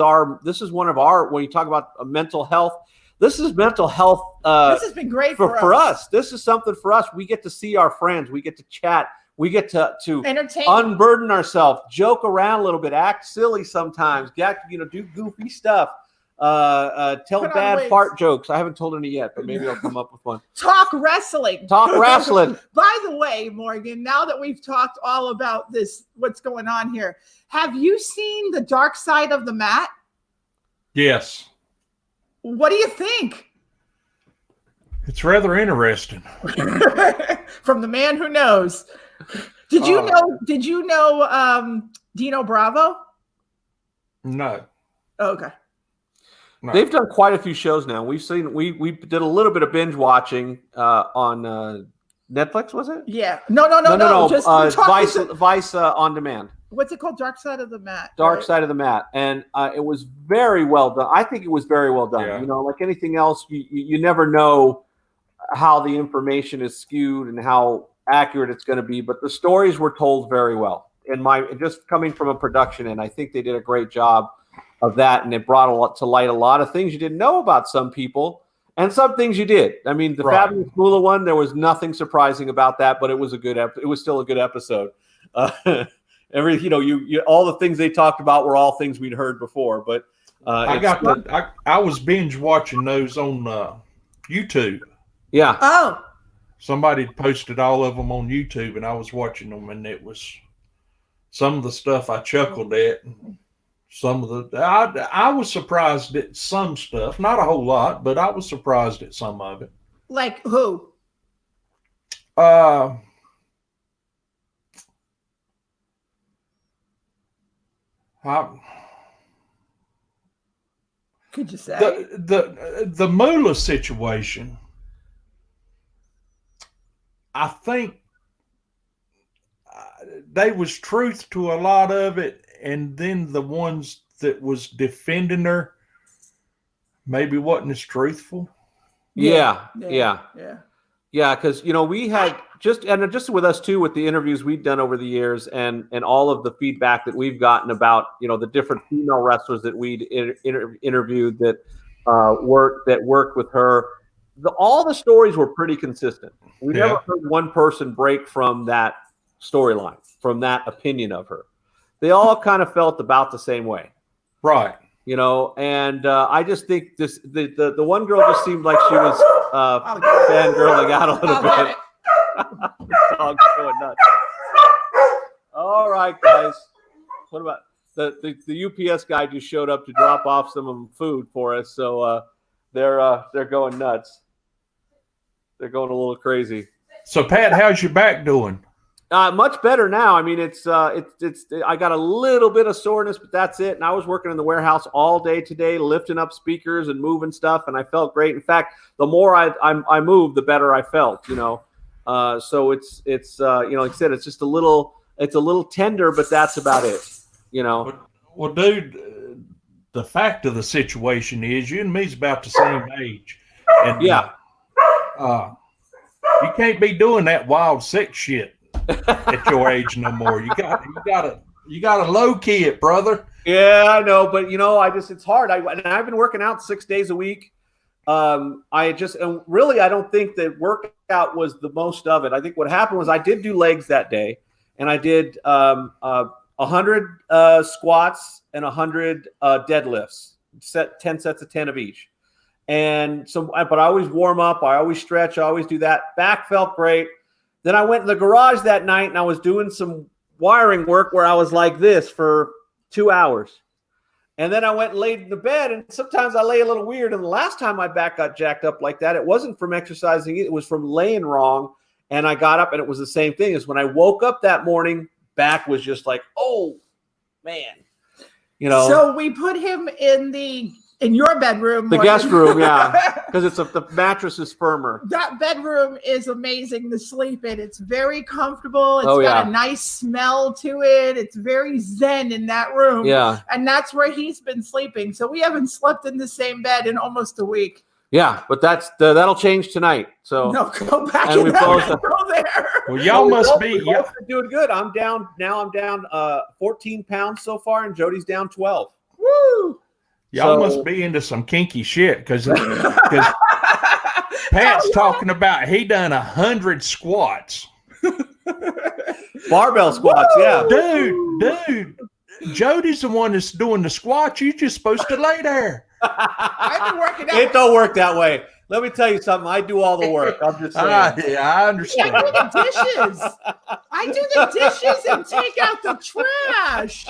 one of our, when you talk about mental health, this is mental health. This has been great for us. This is something for us. We get to see our friends. We get to chat. We get to entertain, unburden ourselves, joke around a little bit, act silly sometimes, do goofy stuff, tell bad fart jokes. I haven't told any yet, but maybe I'll come up with one. Talk wrestling. By the way, Morgan, now that we've talked all about this, what's going on here, have you seen The Dark Side of the Mat? Yes. What do you think? It's rather interesting. From the man who knows. Did you know Dino Bravo? No. Okay. No. They've done quite a few shows now. We did a little bit of binge watching on Netflix, was it? Yeah. No. Just Vice on demand. What's it called? Dark Side of the Mat. Dark right? Side of the Mat, and it was very well done. I think it was very well done. Yeah. You know, like anything else, you never know how the information is skewed and how accurate it's going to be, but the stories were told very well. Just coming from a production, and I think they did a great job of that, and it brought to light a lot of things you didn't know about some people, and some things you did. I mean, the Right. Fabulous Moolah one, there was nothing surprising about that, but it was it was still a good episode. All the things they talked about were all things we'd heard before, but I was binge watching those on YouTube. yeah. Oh, Somebody posted all of them on YouTube, and I was watching them, and it was some of the stuff I chuckled at. Some of the I was surprised at some stuff, not a whole lot, but I was surprised at some of it. like who? Could you say? The Moolah situation, I think there was truth to a lot of it, and then the ones that was defending her maybe wasn't as truthful. Yeah. Because we had just with us too, with the interviews we've done over the years, and all of the feedback that we've gotten about the different female wrestlers that we'd interviewed that worked with her. All the stories were pretty consistent. We never heard one person break from that storyline, from that opinion of her. They all kind of felt about the same way, right? And I just think the one girl just seemed like she was fangirling out a little bit. The dog's going nuts. All right, guys. What about the UPS guy just showed up to drop off some food for us, so they're going nuts. They're going a little crazy. So, Pat, how's your back doing? Much better now. I mean, it's I got a little bit of soreness, but that's it. And I was working in the warehouse all day today, lifting up speakers and moving stuff, and I felt great. In fact, the more I moved, the better I felt. So it's like I said, it's just a little tender, but that's about it. Well, dude, the fact of the situation is, you and me's about the same age, and you can't be doing that wild sex shit at your age no more. You gotta low key it, brother. Yeah, I know, but it's hard. I've been working out 6 days a week. I don't think that workout was the most of it. I think what happened was I did do legs that day, and I did 100 squats and 100 deadlifts, 10 sets of 10 of each. And but I always warm up. I always stretch. I always do that. Back felt great. Then I went in the garage that night and I was doing some wiring work where I was like this for 2 hours. And then I went and laid in the bed, and sometimes I lay a little weird. And the last time my back got jacked up like that, it wasn't from exercising. It was from laying wrong. And I got up and it was the same thing as when I woke up that morning, back was just like, oh, man. So we put him in your bedroom. The guest room, yeah, because the mattress is firmer. That bedroom is amazing to sleep in. It's very comfortable. It's got a nice smell to it. It's very zen in that room. Yeah. And that's where he's been sleeping. So we haven't slept in the same bed in almost a week. Yeah, but that'll change tonight. So no, go back and and go there. Well, y'all must be doing good. I'm down 14 pounds so far, and Jodi's down 12. Woo! Y'all must be into some kinky shit because Pat's talking about he done 100 squats. Barbell squats, yeah. Dude, Jodi's the one that's doing the squats. You're just supposed to lay there. I've been working out. It don't work that way. Let me tell you something. I do all the work. I'm just saying. Yeah, I understand. I do the dishes. I do the dishes and take out the trash.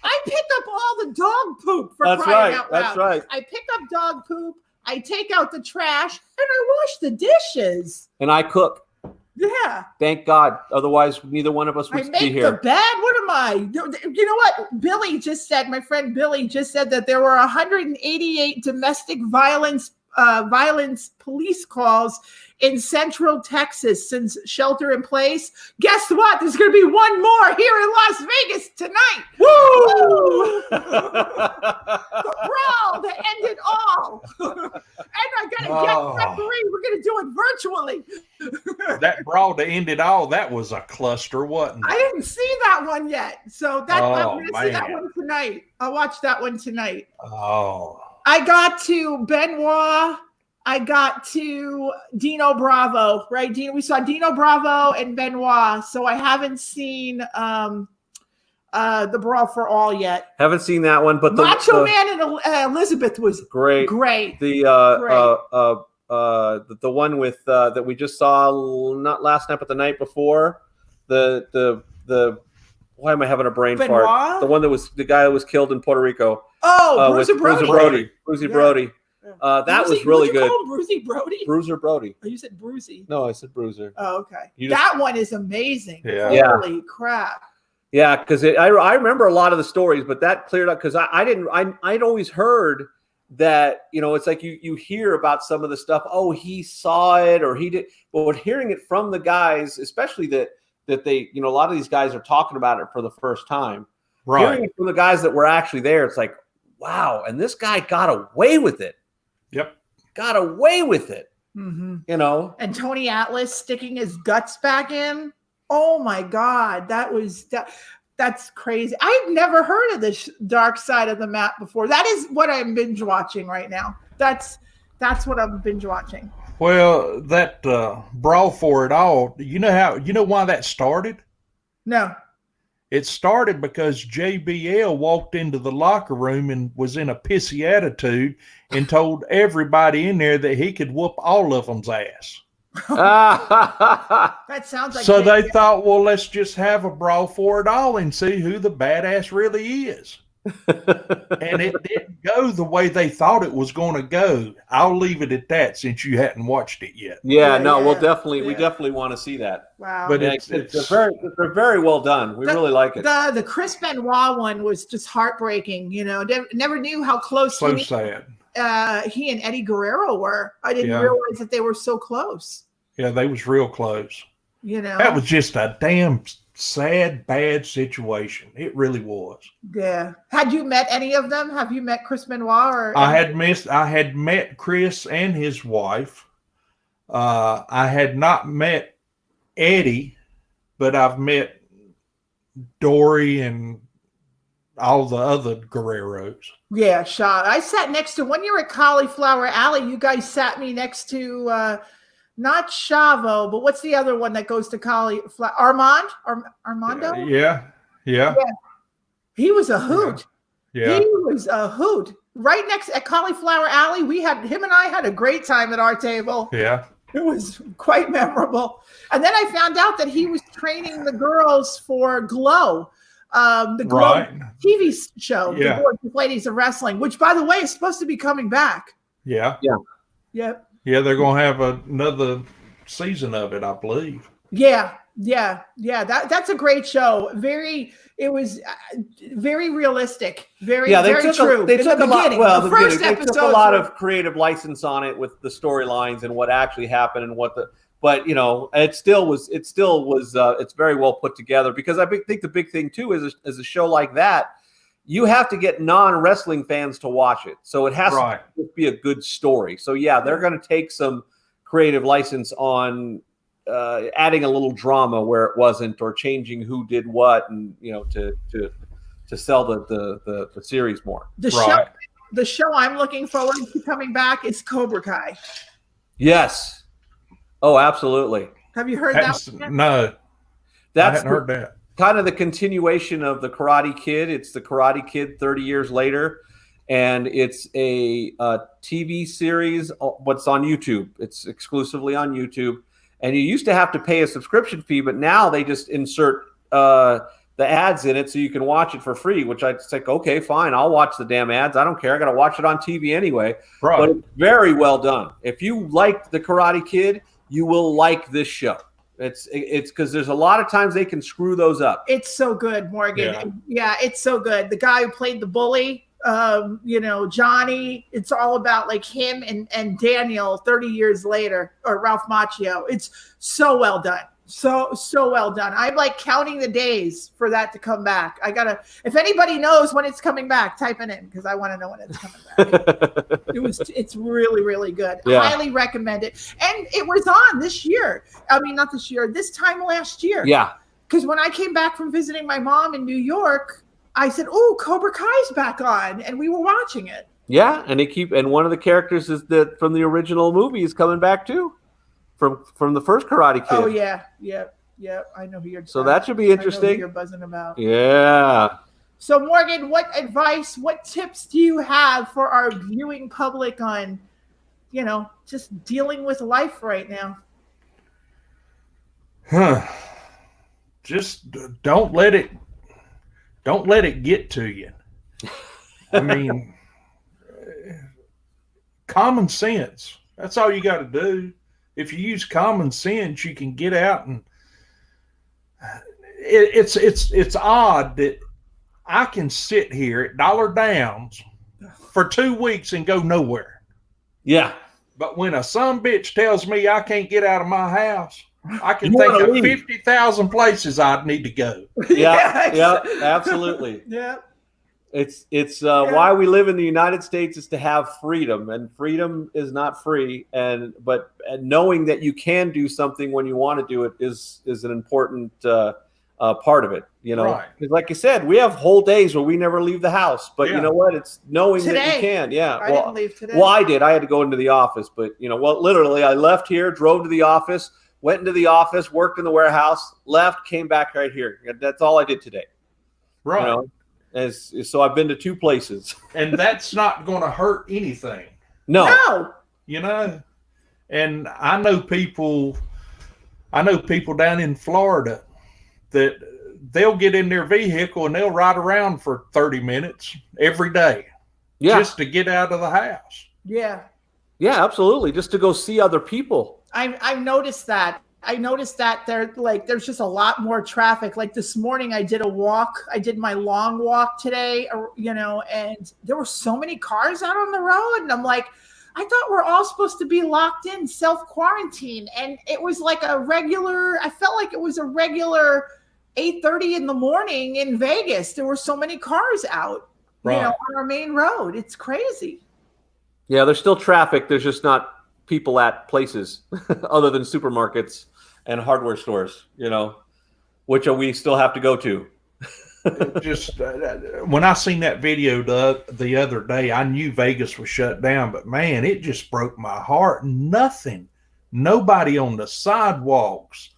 I pick up all the dog poop for crying out loud. That's right. I pick up dog poop. I take out the trash, and I wash the dishes. And I cook. Yeah. Thank God. Otherwise, neither one of us would be here. I make the bed. What am I? You know what? Billy just said, my friend Billy just said that there were 188 domestic violence violence police calls in Central Texas since shelter in place. Guess what? There's going to be one more here in Las Vegas tonight. Woo! The brawl that ended all. And I got to get referee. We're going to do it virtually. That brawl that ended all, that was a cluster, wasn't it? I didn't see that one yet. So I'm going to see that man. one tonight. I'll watch that one tonight. Oh. I got to Benoit. I got to Dino Bravo, right? We saw Dino Bravo and Benoit. So I haven't seen the Brawl for All yet. Haven't seen that one, but Macho Man and Elizabeth was great. The the one with that we just saw not last night but the night before. The why am I having a brain Benoit? fart? The one that was the guy that was killed in Puerto Rico. Oh, Bruiser Brody. Bruiser Brody. That was really good. Bruiser Brody? Bruiser Brody. Oh, you said Brucey. No, I said Bruiser. Oh, okay. That one is amazing. Yeah. Holy crap. Yeah, because I remember a lot of the stories, but that cleared up because I'd always heard that, it's like you hear about some of the stuff. Oh, he saw it or he did, but hearing it from the guys, especially that they, a lot of these guys are talking about it for the first time. Right. Hearing it from the guys that were actually there, it's like, wow, and this guy got away with it. Yep. Got away with it. Mm-hmm. And Tony Atlas sticking his guts back in. Oh my God, that's crazy. I've never heard of this dark side of the mat before. That is what I'm binge watching right now. That's what I'm binge watching. Well, that Brawl for It All, you know why that started? No. It started because JBL walked into the locker room and was in a pissy attitude and told everybody in there that he could whoop all of them's ass. That sounds like so they thought, well, let's just have a Brawl for It All and see who the badass really is. And it didn't go the way they thought it was going to go. I'll leave it at that since you hadn't watched it yet. we definitely want to see that. Wow. But they're very well done. We really like it. The Chris Benoit one was just heartbreaking. Never knew how close sad. He and Eddie Guerrero were. I didn't realize that they were so close. Yeah, they was real close. That was just a damn sad, bad situation. It really was. Yeah. Had you met any of them? Have you met Chris Benoit or? I had met Chris and his wife. I had not met Eddie, but I've met Dory and all the other Guerreros. Yeah, Shaw. I sat next to, when you were at Cauliflower Alley, you guys sat me next to not Chavo, but what's the other one that goes to Cauliflower? Armando? Yeah. He was a hoot. Yeah. He was a hoot. Right next at Cauliflower Alley, him and I had a great time at our table. Yeah. It was quite memorable. And then I found out that he was training the girls for Glow. The Glow TV show, The Gorgeous Ladies of Wrestling, which, by the way, is supposed to be coming back. Yeah. Yep. Yeah, they're going to have another season of it, I believe. Yeah. That's a great show. It was very realistic. Very true. They took a lot. Well, they took a lot of creative license on it with the storylines and what actually happened and what the. But it still was. It's very well put together because I think the big thing too is a show like that, you have to get non-wrestling fans to watch it. So it has to be a good story. So they're going to take some creative license on adding a little drama where it wasn't, or changing who did what, and to sell the series more. The show I'm looking forward to coming back is Cobra Kai. Yes. Oh, absolutely. Have you heard that? No, I hadn't heard that. Kind of the continuation of the Karate Kid. It's the Karate Kid 30 years later, and it's a TV series. What's on YouTube? It's exclusively on YouTube, and you used to have to pay a subscription fee, but now they just insert the ads in it so you can watch it for free. Which I'd say, okay, fine, I'll watch the damn ads. I don't care. I got to watch it on TV anyway. Right. But it's very well done. If you liked the Karate Kid, you will like this show. It's because there's a lot of times they can screw those up. It's so good, Morgan. Yeah, it's so good. The guy who played the bully, Johnny. It's all about like him and Daniel 30 years later, or Ralph Macchio. It's so well done. So well done. I'm like counting the days for that to come back. If anybody knows when it's coming back, type it in because I want to know when it's coming back. It's really, really good. Yeah. Highly recommend it. And it was on this year. I mean, not this year, this time last year. Yeah. Because when I came back from visiting my mom in New York, I said, "Oh, Cobra Kai's back on," and we were watching it. Yeah, and one of the characters is that from the original movie is coming back too, from the first Karate Kid. Oh yeah. I know who you're. So that should be interesting. I know who you're buzzing about. Yeah. So Morgan, what advice, what tips do you have for our viewing public on, just dealing with life right now? Just don't let it get to you. I mean, common sense. That's all you got to do. If you use common sense, you can get out and it's odd that I can sit here at Dollar Downs for 2 weeks and go nowhere. Yeah. But when a son-bitch tells me I can't get out of my house, I can think of 50,000 places I'd need to go. Yeah, absolutely. Yeah. It's why we live in the United States is to have freedom, and freedom is not free. But knowing that you can do something when you want to do it is an important part of it. Right. Because like you said, we have whole days where we never leave the house. But you know what? It's knowing that you can. Yeah. I didn't leave today. Well, I did. I had to go into the office, but literally, I left here, drove to the office, went into the office, worked in the warehouse, left, came back right here. That's all I did today. Right. So I've been to 2 places. And that's not going to hurt anything. No. And I know people down in Florida that they'll get in their vehicle and they'll ride around for 30 minutes every day just to get out of the house. Yeah. Yeah, absolutely. Just to go see other people. I've noticed that. I noticed that there's just a lot more traffic. Like this morning, I did a walk. I did my long walk today, and there were so many cars out on the road. And I'm like, I thought we're all supposed to be locked in, self-quarantine. And it was like I felt like it was a regular 8:30 in the morning in Vegas. There were so many cars out, on our main road. It's crazy. Yeah, there's still traffic. There's just not people at places other than supermarkets and hardware stores, which we still have to go to. Just when I seen that video the other day, I knew Vegas was shut down, but man, it just broke my heart. Nobody on the sidewalks.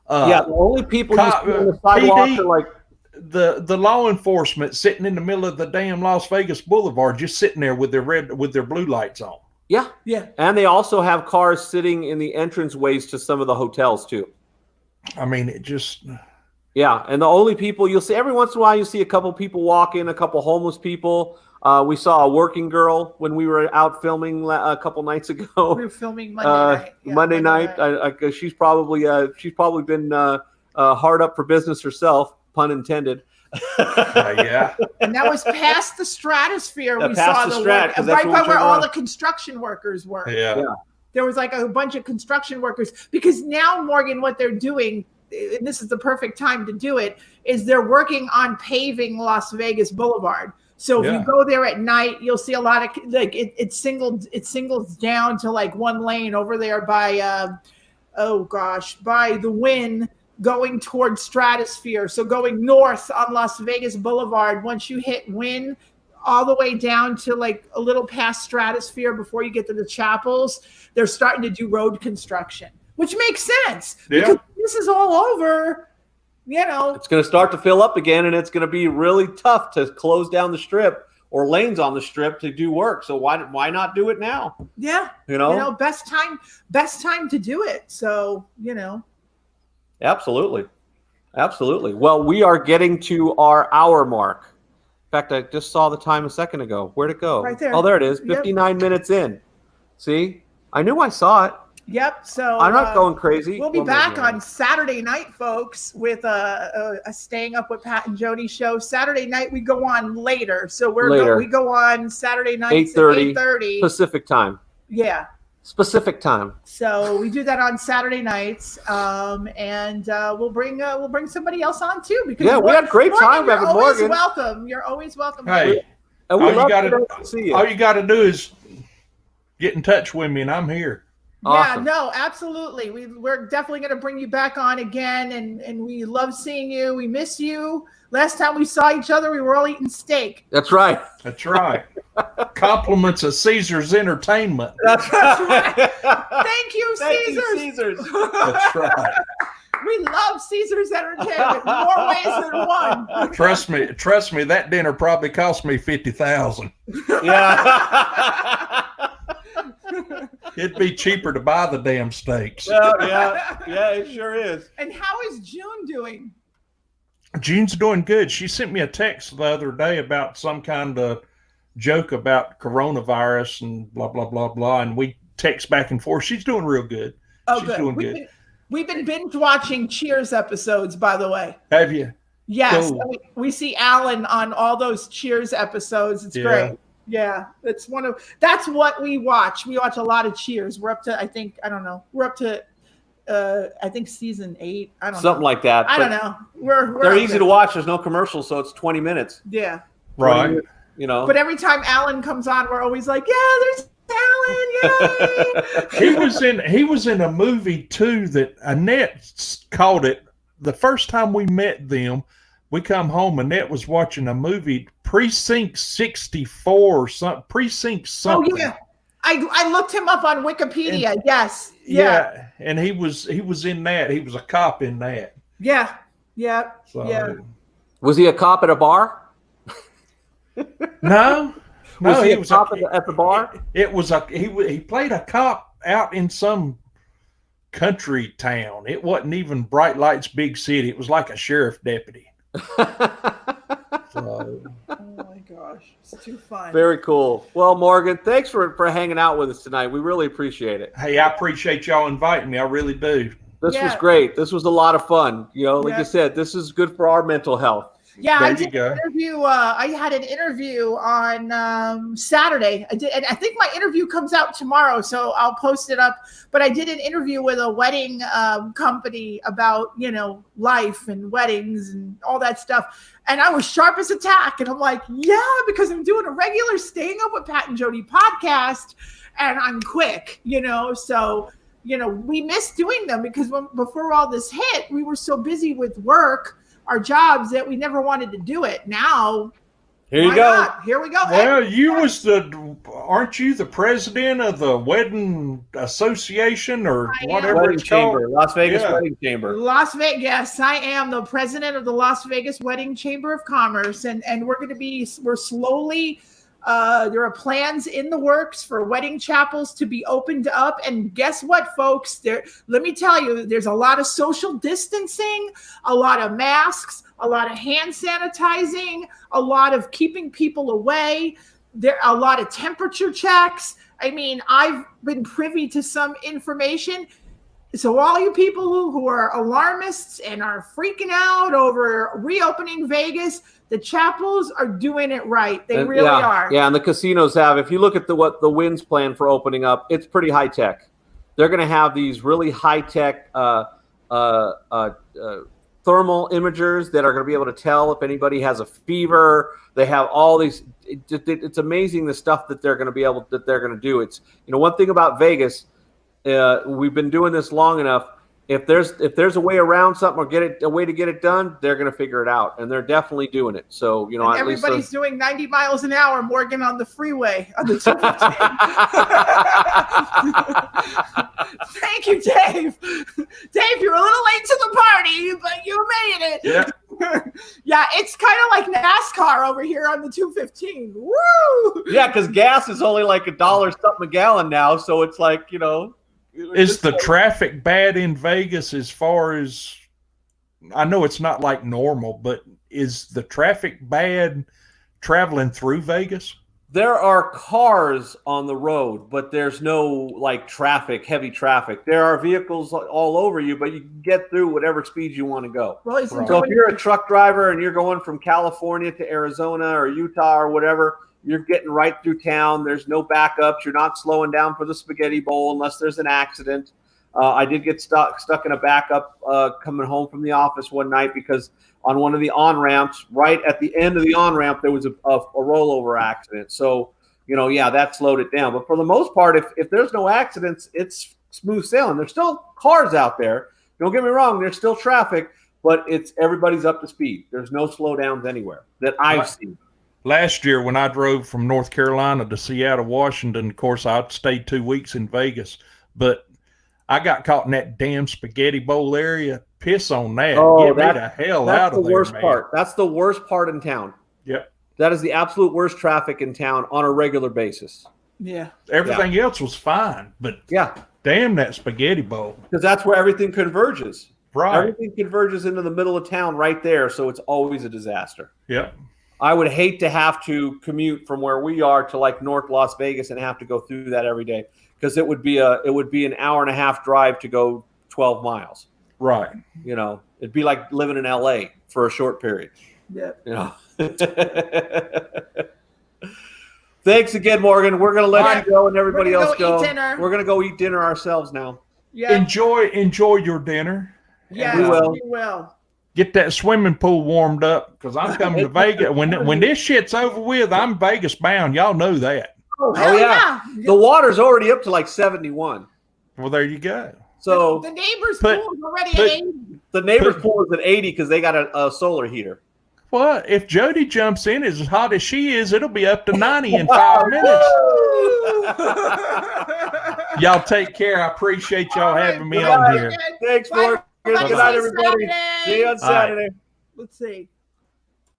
The only people you see on the sidewalks are like the law enforcement sitting in the middle of the damn Las Vegas Boulevard, just sitting there with their blue lights on. Yeah. And they also have cars sitting in the entranceways to some of the hotels too. I mean, it just. Yeah, and the only people you'll see every once in a while, you see a couple people walk in, a couple homeless people. We saw a working girl when we were out filming a couple nights ago. We were filming Monday night. Yeah, Monday night. She's probably been hard up for business herself, pun intended. Yeah. And that was past the stratosphere. We saw the strat, right by where all the construction workers were. Yeah. There was like a bunch of construction workers because now, Morgan, what they're doing, and this is the perfect time to do it, is they're working on paving Las Vegas Boulevard. So if you go there at night, you'll see a lot of it singles down to like one lane over there by by the Wynn going towards Stratosphere. So going north on Las Vegas Boulevard, once you hit Wynn, all the way down to like a little past Stratosphere before you get to the chapels, they're starting to do road construction, which makes sense because this is all over. It's going to start to fill up again, and it's going to be really tough to close down the strip or lanes on the strip to do work. So why not do it now? Yeah, best time to do it. So absolutely. Well, we are getting to our hour mark. In fact, I just saw the time a second ago. Where'd it go? Right there. Oh, there it is. 59 minutes in. See, I knew I saw it. Yep. So I'm not going crazy. We'll be Well, back maybe on Saturday night, folks, with a Staying Up with Pat and Jodi show. Saturday night we go on later, so we go on Saturday nights at 8:30 Pacific time. Yeah. Specific time. So we do that on Saturday nights, and we'll bring somebody else on too. Because we had great time having Morgan. You're always welcome. Hey, all you got to do is get in touch with me, and I'm here. Awesome. Yeah, no, absolutely. We're definitely going to bring you back on again, and we love seeing you. We miss you. Last time we saw each other, we were all eating steak. That's right. That's right. Compliments of Caesar's Entertainment. That's right. Thank you, Caesars. That's right. We love Caesar's Entertainment more ways than one. Trust me, that dinner probably cost me $50,000. Yeah. It'd be cheaper to buy the damn steaks. Yeah, it sure is. And how is June doing? June's doing good. She sent me a text the other day about some kind of joke about coronavirus and blah, blah, blah, blah. And we text back and forth. She's doing real good. Oh, She's good. doing good. We've been binge watching Cheers episodes, by the way. Have you? Yes. Cool. We see Alan on all those Cheers episodes. It's great. Yeah. That's what we watch. We watch a lot of Cheers. We're up to, we're up to I think season 8. I don't know. Something like that. I don't know. They're easy to watch. There's no commercials, so it's 20 minutes. Yeah. Right. Minutes, But every time Alan comes on, we're always like, yeah, there's Alan. Yay. He was in a movie too that Annette called it. The first time we met them, we come home, Annette was watching a movie, Precinct 64 or something. Precinct something. Oh yeah. I looked him up on Wikipedia. Yes. Yeah. And he was in that. He was a cop in that. Yeah. Yeah. So, yeah. Was he a cop at a bar? No. Was he a cop at the bar? It was he played a cop out in some country town. It wasn't even Bright Lights big city. It was like a sheriff deputy. Oh my gosh, it's too fun. Very cool. Well, Morgan, thanks for hanging out with us tonight. We really appreciate it. Hey, I appreciate y'all inviting me. I really do. This was great. This was a lot of fun. Like I said, this is good for our mental health. Yeah, I did an interview. I had an interview on Saturday. And I think my interview comes out tomorrow, so I'll post it up. But I did an interview with a wedding company about life and weddings and all that stuff. And I was sharp as a tack. And I'm like, yeah, because I'm doing a regular Staying Up with Pat and Jodi podcast, and I'm quick. So we missed doing them because before all this hit, we were so busy with work. Our jobs that we never wanted to do it. Now, here you go. Not? Here we go. Well, aren't you the president of the wedding association or whatever it's called? Las Vegas Wedding Chamber. Las Vegas. Yes, I am the president of the Las Vegas Wedding Chamber of Commerce, and we're slowly. There are plans in the works for wedding chapels to be opened up. And guess what, folks? Let me tell you, there's a lot of social distancing, a lot of masks, a lot of hand sanitizing, a lot of keeping people away. There are a lot of temperature checks. I mean, I've been privy to some information. So all you people who are alarmists and are freaking out over reopening Vegas, the chapels are doing it right. They really are. Yeah, and the casinos have. If you look at what the Wynn's plan for opening up, it's pretty high tech. They're going to have these really high tech thermal imagers that are going to be able to tell if anybody has a fever. They have all these. It's amazing the stuff that they're going to do. It's one thing about Vegas. We've been doing this long enough. If there's a way around something or a way to get it done, they're going to figure it out, and they're definitely doing it. So and everybody's doing 90 miles an hour, Morgan, on the freeway on the 215. Thank you, Dave. Dave, you're a little late to the party, but you made it. Yeah, yeah, it's kind of like NASCAR over here on the 215. Woo! Yeah, because gas is only like $1 something a gallon now, so it's like Is the traffic bad in Vegas as far as I know? It's not like normal, but is the traffic bad traveling through Vegas? There are cars on the road, but there's no like traffic, heavy traffic. There are vehicles all over you, but you can get through whatever speed you want to go. Well, So if you're a truck driver and you're going from California to Arizona or Utah or whatever, you're getting right through town. There's no backups. You're not slowing down for the spaghetti bowl unless there's an accident. I did get stuck in a backup coming home from the office one night because on one of the on-ramps, right at the end of the on-ramp, there was a rollover accident. So, that slowed it down. But for the most part, if there's no accidents, it's smooth sailing. There's still cars out there. Don't get me wrong. There's still traffic, but everybody's up to speed. There's no slowdowns anywhere that I've seen. Last year when I drove from North Carolina to Seattle, Washington, of course, I stayed 2 weeks in Vegas, but I got caught in that damn spaghetti bowl area. Piss on that. Get me the hell out of there, worst part. That's the worst part in town. Yep. That is the absolute worst traffic in town on a regular basis. Yeah. Everything else was fine, but damn that spaghetti bowl. Because that's where everything converges. Right. Everything converges into the middle of town right there, so it's always a disaster. Yep. I would hate to have to commute from where we are to like North Las Vegas and have to go through that every day because it would be an hour and a half drive to go 12 miles. Right. It'd be like living in LA for a short period. Yeah. Thanks again, Morgan. We're going to let you go and everybody else go. We're going to go eat dinner ourselves now. Yeah. Enjoy your dinner. Yeah, we will. Get that swimming pool warmed up because I'm coming to Vegas. When this shit's over with, I'm Vegas bound. Y'all know that. Oh yeah. The water's already up to like 71. Well, there you go. So the neighbor's pool is already at 80. The neighbor's pool is at 80 because they got a solar heater. Well, if Jodi jumps in as hot as she is, it'll be up to 90 in 5 minutes. Y'all take care. I appreciate y'all having me on here. Thanks, Morgan. Good night, everybody. See you on Saturday. Let's see.